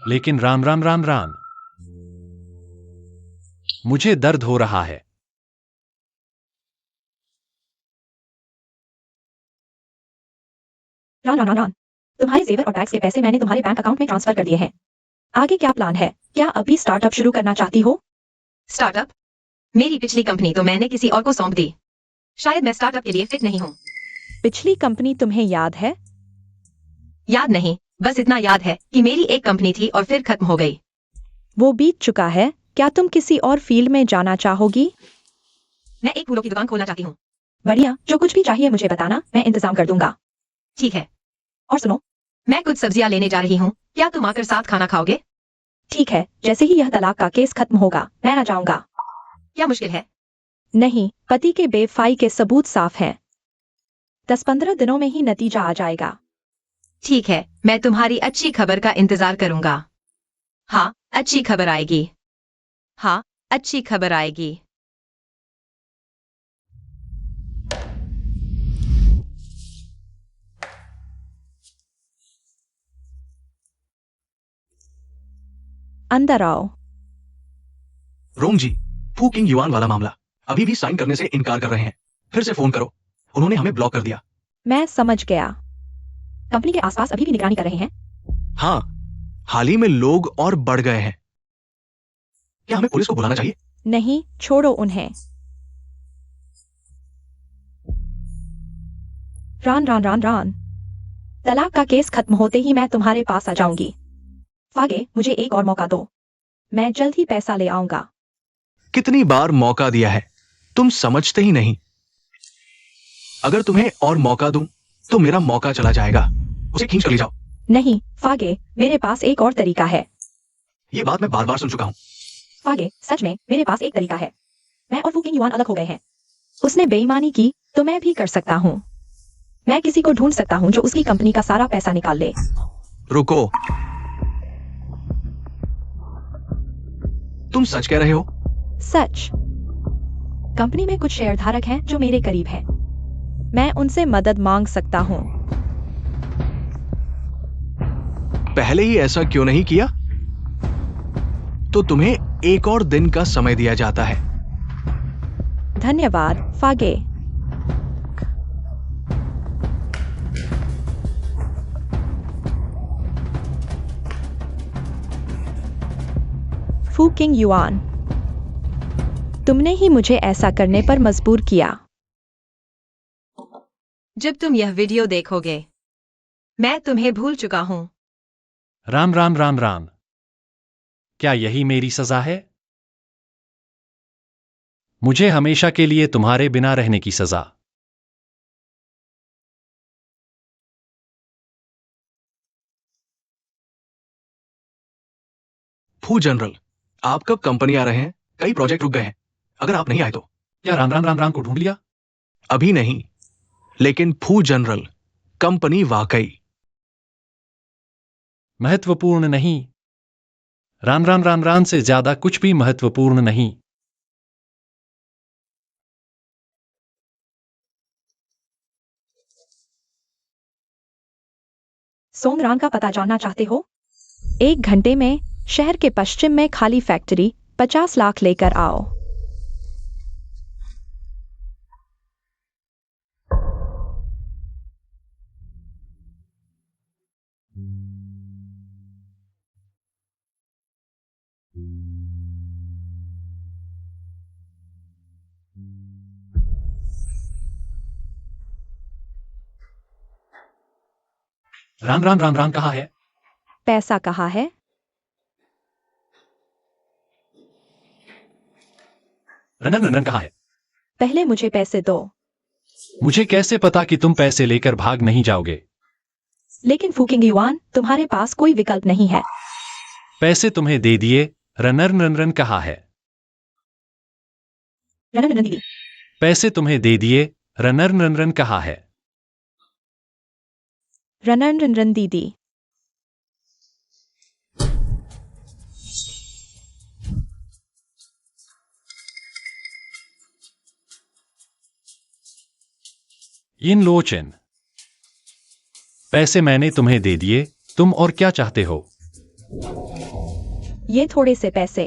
लेकिन रान, मुझे दर्द हो रहा है। रान, तुम्हारे जेवर और टैक्स के पैसे मैंने तुम्हारे बैंक अकाउंट में ट्रांसफर कर दिए हैं। आगे क्या प्लान है? क्या अभी स्टार्टअप शुरू करना चाहती हो? स्टार्टअप? मेरी पिछली कंपनी तो मैंने किसी और को सौंप दी। शायद मैं स्टार्टअप के लिए फिट नहीं हूँ। पिछली कंपनी तुम्हें याद है? याद नहीं, बस इतना याद है कि मेरी एक कंपनी थी और फिर खत्म हो गई। वो बीत चुका है। क्या तुम किसी और फील्ड में जाना चाहोगी? मैं एक फूलों की दुकान खोलना चाहती हूँ। बढ़िया, जो कुछ भी चाहिए मुझे बताना, मैं इंतजाम कर दूंगा। ठीक है। और सुनो, मैं कुछ सब्जियां लेने जा रही हूँ, क्या तुम आकर साथ खाना खाओगे? ठीक है, जैसे ही यह तलाक का केस खत्म होगा मैं आ जाऊंगा। क्या मुश्किल है? नहीं, पति के बेवफाई के सबूत साफ हैं। 10-15 दिनों में ही नतीजा आ जाएगा। ठीक है, मैं तुम्हारी अच्छी खबर का इंतजार करूंगा। हाँ, अच्छी खबर आएगी। हाँ, अच्छी खबर आएगी। अंदर आओ। रोंग जी, फू किंग युआन वाला मामला अभी भी साइन करने से इनकार कर रहे हैं। फिर से फोन करो, उन्होंने हमें ब्लॉक कर दिया। मैं समझ गया। कंपनी के आसपास अभी भी निगरानी कर रहे हैं। हाँ, हाल ही में लोग और बढ़ गए हैं। क्या हमें पुलिस को बुलाना चाहिए? नहीं, छोड़ो उन्हें। रान। तलाक का केस खत्म होते ही मैं तुम्हारे पास आ जाऊंगी। फागे, मुझे एक और मौका दो। मैं जल्द ही पैसा ले आऊंगा। कितनी बार मौका दिया है, तुम समझते ही नहीं। अगर तुम्हें और मौका दूं तो मेरा मौका चला जाएगा। उसे खींच कर ले जाओ। नहीं, फागे, मेरे पास एक और तरीका है। ये बात मैं बार बार सुन चुका हूं। फागे, सच में मेरे पास एक तरीका है। मैं और फू किंग युआन अलग हो गए हैं। उसने बेईमानी की तो मैं भी कर सकता हूँ। मैं किसी को ढूंढ सकता हूँ जो उसकी कंपनी का सारा पैसा निकाल ले। रुको, तुम सच कह रहे हो? सच। कंपनी में कुछ शेयरधारक हैं जो मेरे करीब हैं। मैं उनसे मदद मांग सकता हूँ। पहले ही ऐसा क्यों नहीं किया? तो तुम्हें एक और दिन का समय दिया जाता है। धन्यवाद, फागे। फू किंग युआन, तुमने ही मुझे ऐसा करने पर मजबूर किया। जब तुम यह वीडियो देखोगे, मैं तुम्हें भूल चुका हूँ। राम। क्या यही मेरी सजा है? मुझे हमेशा के लिए तुम्हारे बिना रहने की सजा। फू जनरल, आप कब कंपनी आ रहे हैं? कई प्रोजेक्ट रुक गए हैं। अगर आप नहीं आए तो? क्या राम को ढूंढ लिया? अभी नहीं, लेकिन फू जनरल, कंपनी वाकई महत्वपूर्ण नहीं। राम से ज्यादा कुछ भी महत्वपूर्ण नहीं। सोंगरान का पता जानना चाहते हो? 1 घंटे में शहर के पश्चिम में खाली फैक्ट्री 50 लाख लेकर आओ। राम कहाँ है? पैसा कहाँ है? रनन कहाँ है? पहले मुझे पैसे दो। मुझे कैसे पता कि तुम पैसे लेकर भाग नहीं जाओगे? लेकिन फू किंग युआन, तुम्हारे पास कोई विकल्प नहीं है। पैसे तुम्हें दे दिए। रनन कहाँ है? रनन दीदी, पैसे तुम्हें दे दिए। रनन कहाँ है? रनन दीदी। इन लोचन, पैसे मैंने तुम्हें दे दिए। तुम और क्या चाहते हो? ये थोड़े से पैसे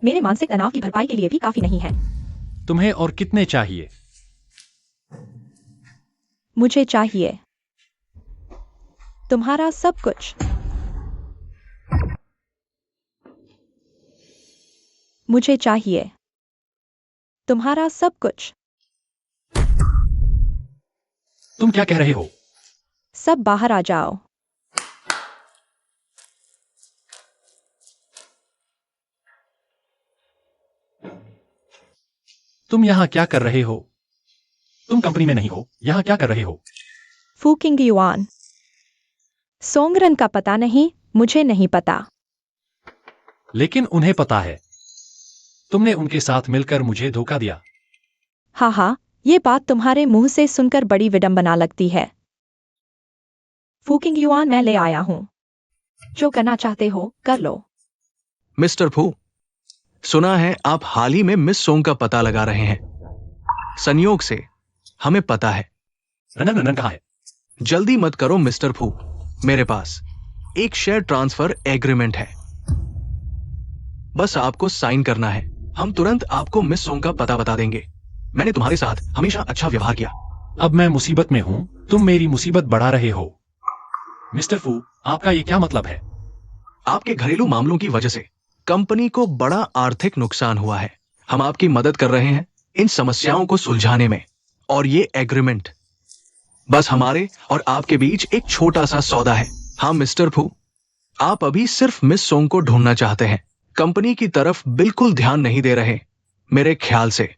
मेरे मानसिक तनाव की भरपाई के लिए भी काफी नहीं है। तुम्हें और कितने चाहिए? मुझे चाहिए तुम्हारा सब कुछ। मुझे चाहिए तुम्हारा सब कुछ। तुम क्या कह रहे हो? सब बाहर आ जाओ। तुम यहाँ क्या कर रहे हो? तुम कंपनी में नहीं हो, यहाँ क्या कर रहे हो? फू किंग युआन, सोंगरन का पता नहीं, मुझे नहीं पता। लेकिन उन्हें पता है। तुमने उनके साथ मिलकर मुझे धोखा दिया। हाँ हाँ, ये बात तुम्हारे मुंह से सुनकर बड़ी विडंबना लगती है। फूकिंग युआन, मैं ले आया हूँ। जो करना चाहते हो कर लो। मिस्टर फू, सुना है आप हाल ही में मिस सोंग का पता लगा रहे हैं। संयोग से हमें पता है। रनन रनन कहाँ है? जल्दी मत करो मिस्टर फू, मेरे पास एक शेयर ट्रांसफर एग्रीमेंट है। बस आपको साइन करना है। हम तुरंत आपको मिस सोंग का पता बता देंगे। मैंने तुम्हारे साथ हमेशा अच्छा व्यवहार किया। अब मैं मुसीबत में हूँ, तुम मेरी मुसीबत बढ़ा रहे हो। मिस्टर फू, आपका ये क्या मतलब है? आपके घरेलू मामलों की वजह से कंपनी को बड़ा आर्थिक नुकसान हुआ है। हम आपकी मदद कर रहे हैं इन समस्याओं को सुलझाने में। और ये एग्रीमेंट बस हमारे और आपके बीच एक छोटा सा सौदा है। हाँ मिस्टर फू, आप अभी सिर्फ मिस सोंग को ढूंढना चाहते हैं, कंपनी की तरफ बिल्कुल ध्यान नहीं दे रहे। मेरे ख्याल से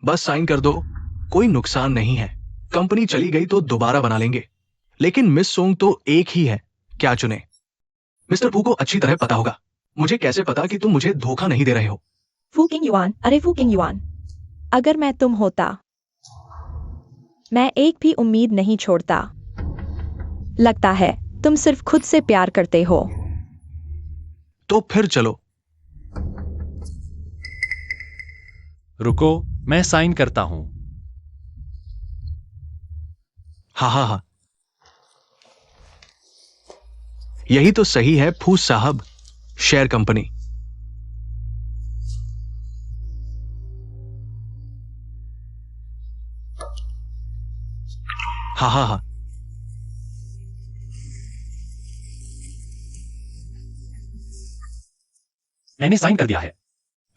बस साइन कर दो, कोई नुकसान नहीं है। कंपनी चली गई तो दोबारा बना लेंगे, लेकिन मिस सोंग तो एक ही है, क्या चुने? मिस्टर फू को अच्छी तरह पता होगा। मुझे कैसे पता कि तुम मुझे धोखा नहीं दे रहे हो? फूकिंग युआन, अरे फूकिंग युआन, अगर मैं तुम होता, मैं एक भी उम्मीद नहीं छोड़ता। लगता है तुम सिर्फ खुद से प्यार करते हो। तो फिर चलो। रुको, मैं साइन करता हूँ। हाँ हाँ हाँ, यही तो सही है फू साहब। Share company. हाँ हाँ हाँ, मैंने साइन कर दिया है।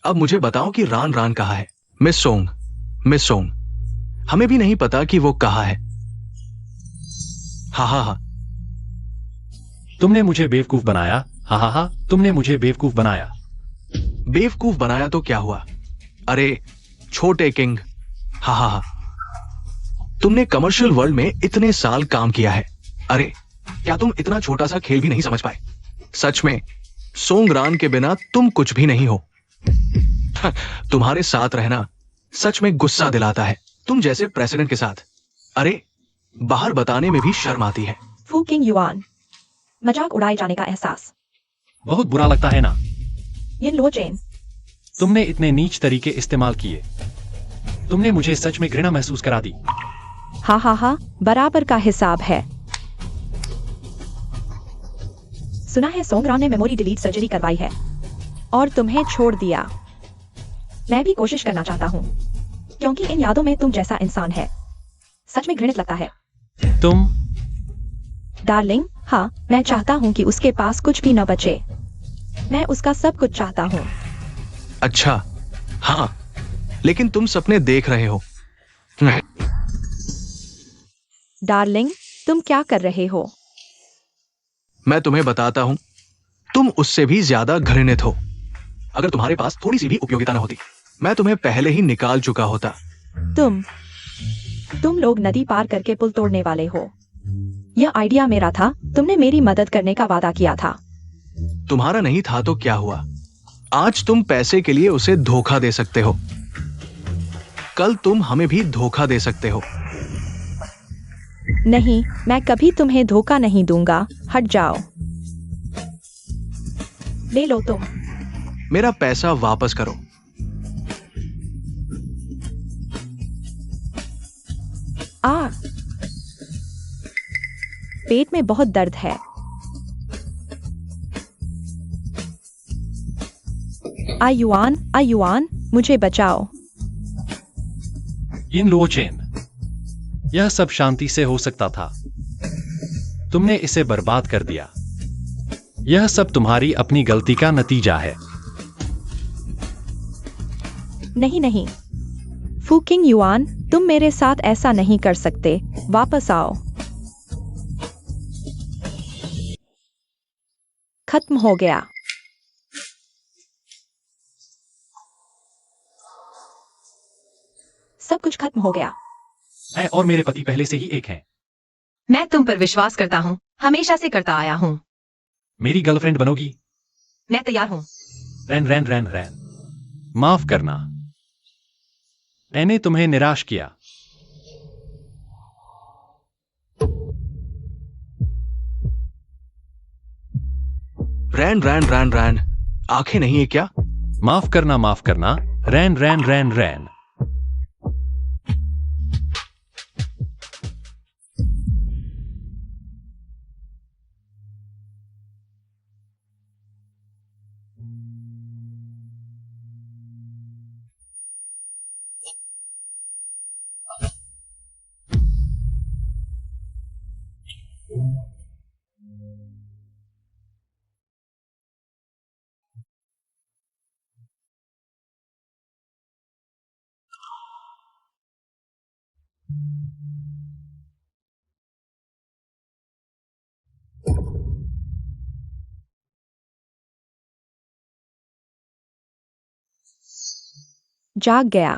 अब मुझे बताओ कि रान रान कहाँ है? मिस सोंग, मिस सोंग, हमें भी नहीं पता कि वो कहाँ है। हाँ हाँ हाँ, तुमने मुझे बेवकूफ बनाया। हाँ हाँ हाँ, तुमने मुझे बेवकूफ बनाया। बेवकूफ बनाया तो क्या हुआ? अरे छोटे किंग, हाँ हाँ हाँ, तुमने कमर्शियल वर्ल्ड में इतने साल काम किया है। अरे क्या तुम इतना छोटा सा खेल भी नहीं समझ पाए? सच में सोंग रान के बिना तुम कुछ भी नहीं हो। तुम्हारे साथ रहना सच में गुस्सा दिलाता है, तुम जैसे प्रेसिडेंट के साथ। अरे बाहर बताने में भी शर्म आती है। फूकिंग युआन, मजाक उड़ाए जाने का एहसास। बहुत बुरा लगता है ना? ये लो चेन। तुमने इतने नीच तरीके इस्तेमाल किए। तुमने मुझे सच में घृणा महसूस करा दी। हाँ हाँ हाँ, बराबर का हिसाब है। सुना है सोंगरान ने मेमोरी डिलीट सर्जरी करवाई है और तुम्हें छोड़ दिया। मैं भी कोशिश करना चाहता हूँ, क्योंकि इन यादों में तुम जैसा इंसान है सच में घृणित लगता है। तुम डार्लिंग, हाँ, मैं चाहता हूँ कि उसके पास कुछ भी न बचे। मैं उसका सब कुछ चाहता हूँ। अच्छा हाँ, लेकिन तुम सपने देख रहे हो। डार्लिंग, तुम क्या कर रहे हो? मैं तुम्हें बताता हूं, तुम उससे भी ज्यादा घृणित हो। अगर तुम्हारे पास थोड़ी सी भी उपयोगिता न होती, मैं तुम्हें पहले ही निकाल चुका होता। तुम लोग नदी पार करके पुल तोड़ने वाले हो। यह आइडिया मेरा था, तुमने मेरी मदद करने का वादा किया था। तुम्हारा नहीं था तो क्या हुआ? आज तुम पैसे के लिए उसे धोखा दे सकते हो, कल तुम हमें भी धोखा दे सकते हो। नहीं, मैं कभी तुम्हें धोखा नहीं दूंगा। हट जाओ। ले लो तुम। मेरा पैसा वापस करो। पेट में बहुत दर्द है। आयुआन, मुझे बचाओ। इन लो चेन, यह सब शांति से हो सकता था। तुमने इसे बर्बाद कर दिया। यह सब तुम्हारी अपनी गलती का नतीजा है। नहीं, फूकिंग युआन, तुम मेरे साथ ऐसा नहीं कर सकते। वापस आओ। खत्म हो गया। सब कुछ खत्म हो गया। मैं और मेरे पति पहले से ही एक हैं। मैं तुम पर विश्वास करता हूँ, हमेशा से करता आया हूँ। मेरी गर्लफ्रेंड बनोगी? मैं तैयार हूँ। रैन रैन रैन रैन, माफ करना। मैंने तुम्हें निराश किया। रैन रैन रैन रैन, आंखें नहीं है क्या? माफ करना, रैन रैन रैन रैन। जाग गया।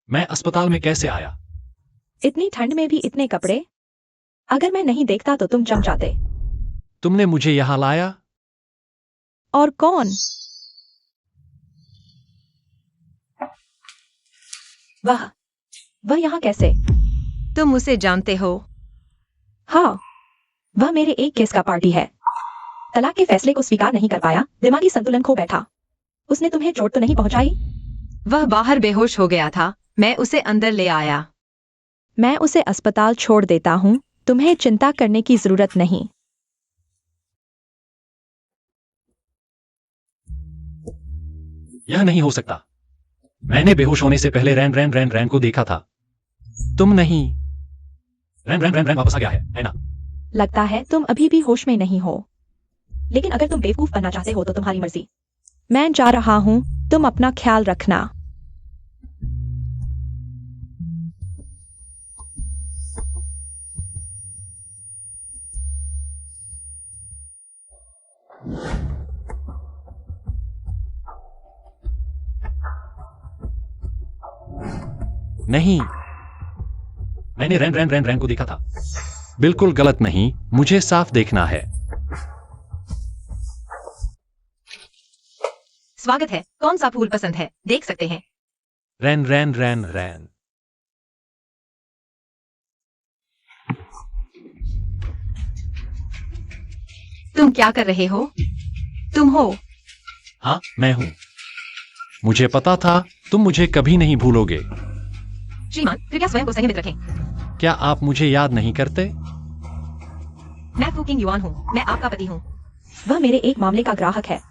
मैं अस्पताल में कैसे आया? इतनी ठंड में भी इतने कपड़े? अगर मैं नहीं देखता तो तुम जम जाते। तुमने मुझे यहां लाया? और कौन? वह यहाँ कैसे? तुम उसे जानते हो? हाँ, वह मेरे एक केस का पार्टी है। तलाक के फैसले को स्वीकार नहीं कर पाया, दिमागी संतुलन खो बैठा। उसने तुम्हें चोट तो नहीं पहुंचाई? वह बाहर बेहोश हो गया था, मैं उसे अंदर ले आया। मैं उसे अस्पताल छोड़ देता हूँ, तुम्हें चिंता करने की जरूरत नहीं। यह नहीं हो सकता। मैंने बेहोश होने से पहले रैन रैन रैन रैन को देखा था। तुम नहीं। रैन रैन रैन रैन वापस आ गया है ना? लगता है तुम अभी भी होश में नहीं हो। लेकिन अगर तुम बेवकूफ बनना चाहते हो तो तुम्हारी मर्जी। मैं जा रहा हूँ, तुम अपना ख्याल रखना। नहीं, मैंने रैन रैन रैन रैन को देखा था। बिल्कुल गलत नहीं, मुझे साफ देखना है। स्वागत है, कौन सा फूल पसंद है, देख सकते हैं। रैन रैन रैन रैन। तुम क्या कर रहे हो? तुम हो? हाँ, मैं हूं। मुझे पता था तुम मुझे कभी नहीं भूलोगे। श्रीमान, कृपया स्वयं को संयमित रखें। क्या आप मुझे याद नहीं करते? मैं फू किंग युआन हूँ, मैं आपका पति हूँ। वह मेरे एक मामले का ग्राहक है।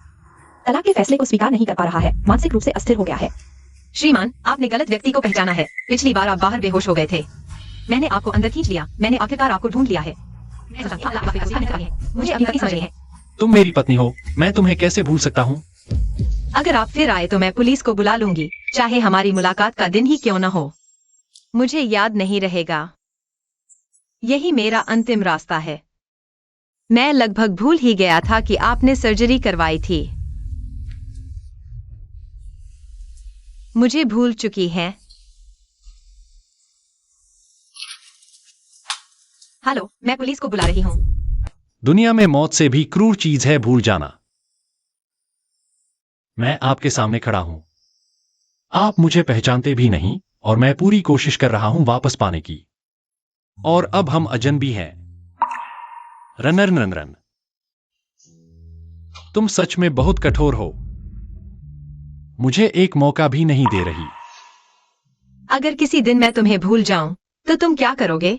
तलाक के फैसले को स्वीकार नहीं कर पा रहा है, मानसिक रूप से अस्थिर हो गया है। श्रीमान, आपने गलत व्यक्ति को पहचाना है। पिछली बार आप बाहर बेहोश हो गए थे, मैंने आपको अंदर खींच लिया। मैंने आखिरकार आपको ढूंढ लिया है। मुझे अभी पति समझ रही है। तुम मेरी पत्नी हो, मैं तुम्हें कैसे भूल सकता हूँ? अगर आप फिर आए तो मैं पुलिस को बुला लूंगी, चाहे हमारी मुलाकात का दिन ही क्यों न हो। मुझे याद नहीं रहेगा। यही मेरा अंतिम रास्ता है। मैं लगभग भूल ही गया था कि आपने सर्जरी करवाई थी। मुझे भूल चुकी है। हेलो, मैं पुलिस को बुला रही हूँ। दुनिया में मौत से भी क्रूर चीज है भूल जाना। मैं आपके सामने खड़ा हूं। आप मुझे पहचानते भी नहीं और मैं पूरी कोशिश कर रहा हूं वापस पाने की। और अब हम अजनबी हैं। Runner run run. तुम सच में बहुत कठोर हो। मुझे एक मौका भी नहीं दे रही। अगर किसी दिन मैं तुम्हें भूल जाऊं, तो तुम क्या करोगे?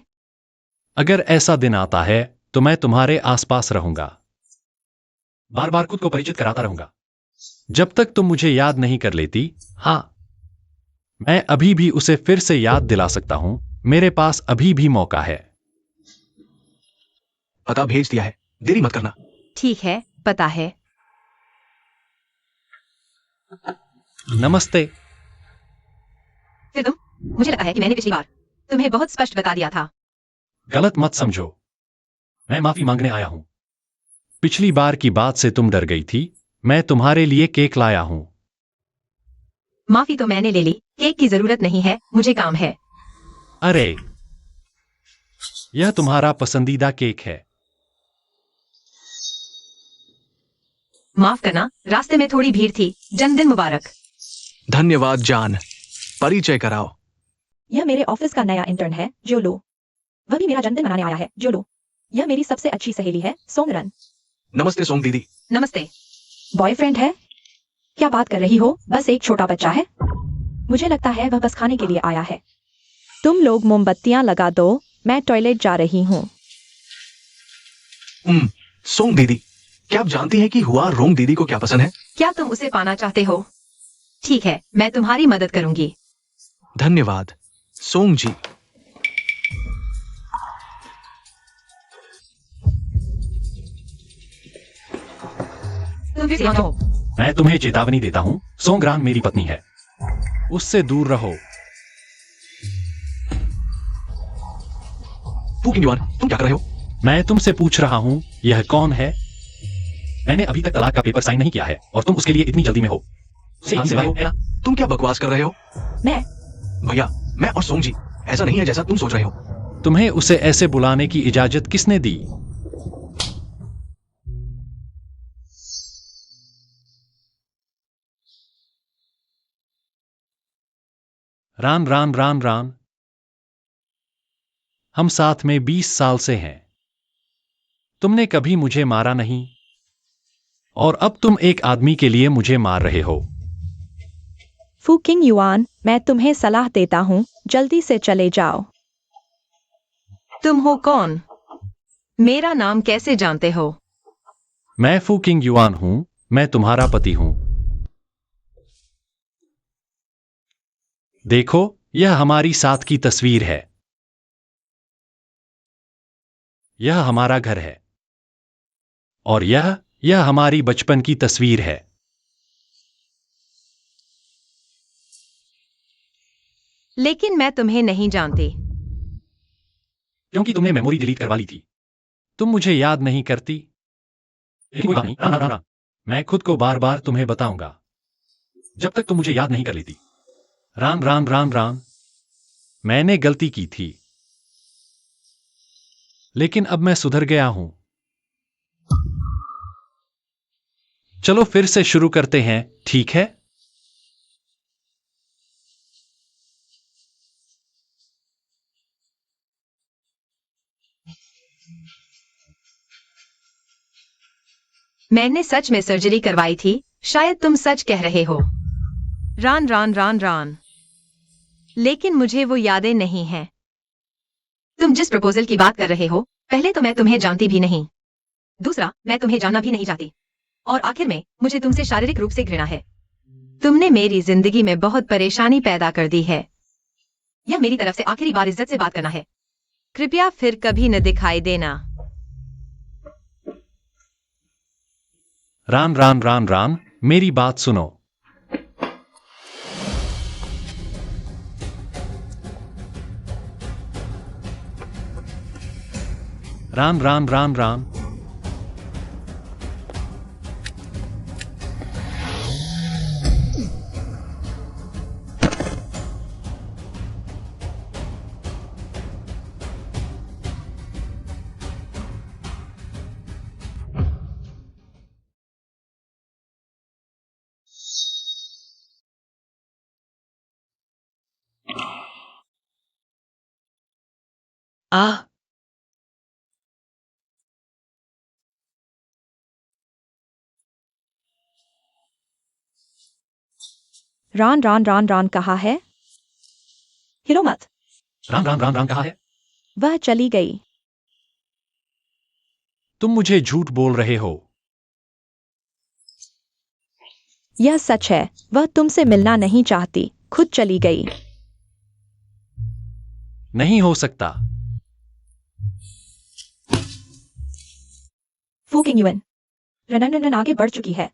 अगर ऐसा दिन आता है तो मैं तुम्हारे आसपास रहूंगा। बार बार खुद को परिचित कराता रहूंगा जब तक तुम मुझे याद नहीं कर लेती। हाँ, मैं अभी भी उसे फिर से याद दिला सकता हूं। मेरे पास अभी भी मौका है। पता भेज दिया है, देरी मत करना। ठीक है, पता है। नमस्ते। फिर तुम? मुझे लगता है कि मैंने पिछली बार तुम्हें बहुत स्पष्ट बता दिया था। गलत मत समझो, मैं माफी मांगने आया हूं। पिछली बार की बात से तुम डर गई थी। मैं तुम्हारे लिए केक लाया हूं। माफी तो मैंने ले ली, केक की जरूरत नहीं है, मुझे काम है। अरे, यह तुम्हारा पसंदीदा केक है। माफ करना, रास्ते में थोड़ी भीड़ थी। जन्मदिन मुबारक। धन्यवाद जान। परिचय कराओ। यह मेरे ऑफिस का नया इंटर्न है, जोलो। वह भी मेरा जन्मदिन मनाने आया है, जोलो। यह मेरी सबसे अच्छी सहेली है, सोंगरन। नमस्ते सोंग दीदी। नमस्ते। बॉयफ्रेंड है? क्या बात कर रही हो? बस एक छोटा बच्चा है। मुझे लगता है वह बस खाने के लिए आया है। तुम लोग मोमबत्तियां लगा दो, मैं टॉयलेट जा रही हूँ। सोंग दीदी, क्या आप जानती हैं कि हुआ रोंग दीदी को क्या पसंद है? क्या तुम उसे पाना चाहते हो? ठीक है, मैं तुम्हारी मदद करूंगी। धन्यवाद सोंग जी। तुम फिर से यहाँ हो। मैं तुम्हें चेतावनी देता हूँ, सोंगरान मेरी पत्नी है, उससे दूर रहो। फू किंग युआन, तुम क्या कर रहे हो? मैं तुमसे पूछ रहा हूँ, यह कौन है? मैंने अभी तक तलाक का पेपर साइन नहीं किया है और तुम उसके लिए इतनी जल्दी में हो। से हो, है ना? तुम क्या बकवास कर रहे हो? मैं भैया, मैं और सोंग जी ऐसा नहीं है जैसा तुम सोच रहे हो। तुम्हें उसे ऐसे बुलाने की इजाजत किसने दी? रान रान रान रान, हम साथ में 20 साल से हैं। तुमने कभी मुझे मारा नहीं और अब तुम एक आदमी के लिए मुझे मार रहे हो। फूकिंग युआन, मैं तुम्हें सलाह देता हूँ, जल्दी से चले जाओ। तुम हो कौन? मेरा नाम कैसे जानते हो? मैं फूकिंग युआन हूं, मैं तुम्हारा पति हूं। देखो, यह हमारी साथ की तस्वीर है। यह हमारा घर है और यह हमारी बचपन की तस्वीर है। लेकिन मैं तुम्हें नहीं जानती। क्योंकि तुमने मेमोरी डिलीट करवा ली थी। तुम मुझे याद नहीं करती। लेकिन कोई बात नहीं, ना, ना, ना, ना। मैं खुद को बार बार तुम्हें बताऊंगा जब तक तुम मुझे याद नहीं कर लेती। रान रान रान रान, मैंने गलती की थी, लेकिन अब मैं सुधर गया हूं। चलो फिर से शुरू करते हैं, ठीक है? मैंने सच में सर्जरी करवाई थी, शायद तुम सच कह रहे हो। रान रान रान रान। लेकिन मुझे वो यादें नहीं हैं। तुम जिस प्रपोजल की बात कर रहे हो, पहले तो मैं तुम्हें जानती भी नहीं। दूसरा, मैं तुम्हें जानना भी नहीं चाहती। और आखिर में, मुझे तुमसे शारीरिक रूप से घृणा है। तुमने मेरी जिंदगी में बहुत परेशानी पैदा कर दी है। यह मेरी तरफ से आखिरी बार इज्जत से बात करना है। कृपया फिर कभी न दिखाई देना। रान रान रान रान, मेरी बात सुनो। रान रान रान रान, आह, रान रान रान रान कहाँ है? हिलो मत। रान रान रान रान कहाँ है? वह चली गई। तुम मुझे झूठ बोल रहे हो। यह सच है, वह तुमसे मिलना नहीं चाहती, खुद चली गई। नहीं हो सकता। फूकिंग युआन, रनन आगे बढ़ चुकी है।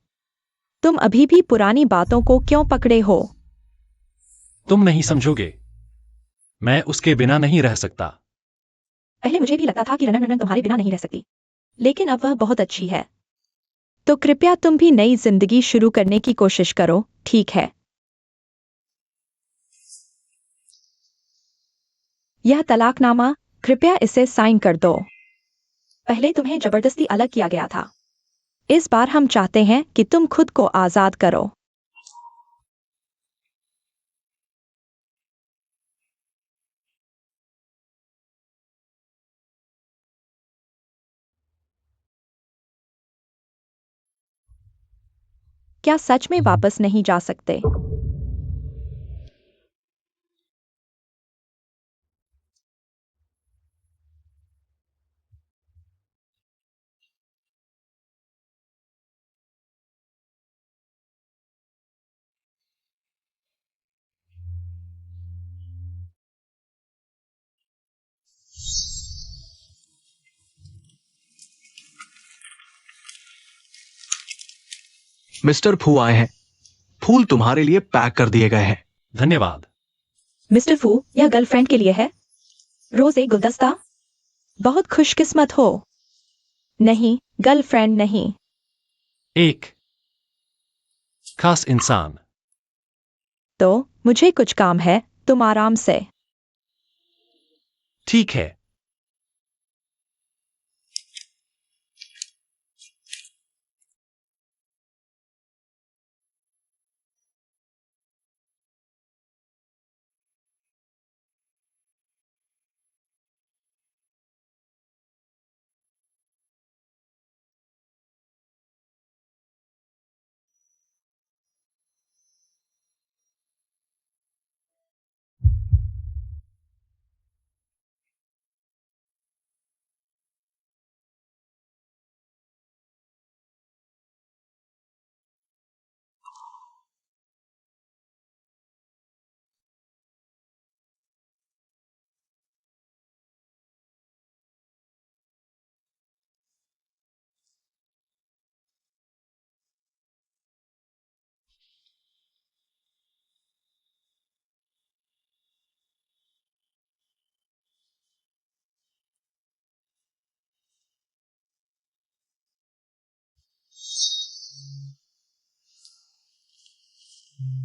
तुम अभी भी पुरानी बातों को क्यों पकड़े हो? तुम नहीं समझोगे, मैं उसके बिना नहीं रह सकता। पहले मुझे भी लगता था कि रनन तुम्हारे बिना नहीं रह सकती, लेकिन अब वह बहुत अच्छी है। तो कृपया तुम भी नई जिंदगी शुरू करने की कोशिश करो, ठीक है? यह तलाकनामा, कृपया इसे साइन कर दो। पहले तुम्हें जबरदस्ती अलग किया गया था। इस बार हम चाहते हैं कि तुम खुद को आजाद करो। क्या सच में वापस नहीं जा सकते? मिस्टर फू आए हैं। फूल तुम्हारे लिए पैक कर दिए गए हैं। धन्यवाद। मिस्टर फू, यह गर्लफ्रेंड के लिए है। रोज एक गुलदस्ता। बहुत खुशकिस्मत हो। नहीं, गर्लफ्रेंड नहीं। एक खास इंसान। तो मुझे कुछ काम है, तुम आराम से। ठीक है।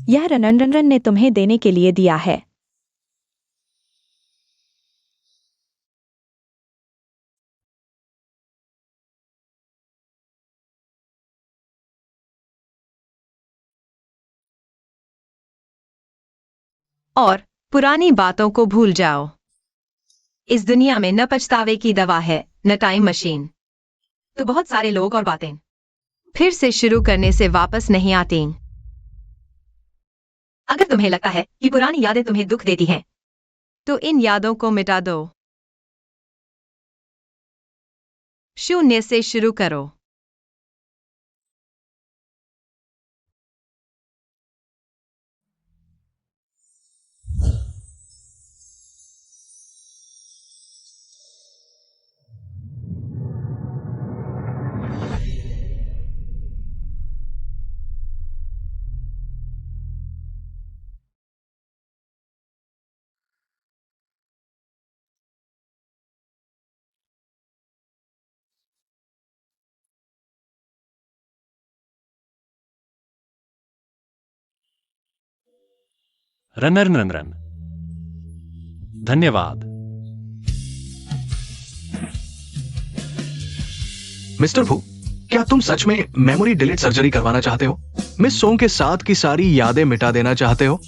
यह रनन ने तुम्हें देने के लिए दिया है। और पुरानी बातों को भूल जाओ। इस दुनिया में न पछतावे की दवा है, न टाइम मशीन। तो बहुत सारे लोग और बातें फिर से शुरू करने से वापस नहीं आती। अगर तुम्हें लगता है कि पुरानी यादें तुम्हें दुख देती हैं, तो इन यादों को मिटा दो। शून्य से शुरू करो। रन। धन्यवाद। मिस्टर फू, क्या तुम सच में मेमोरी डिलीट सर्जरी करवाना चाहते हो? मिस सोंग के साथ की सारी यादें मिटा देना चाहते हो?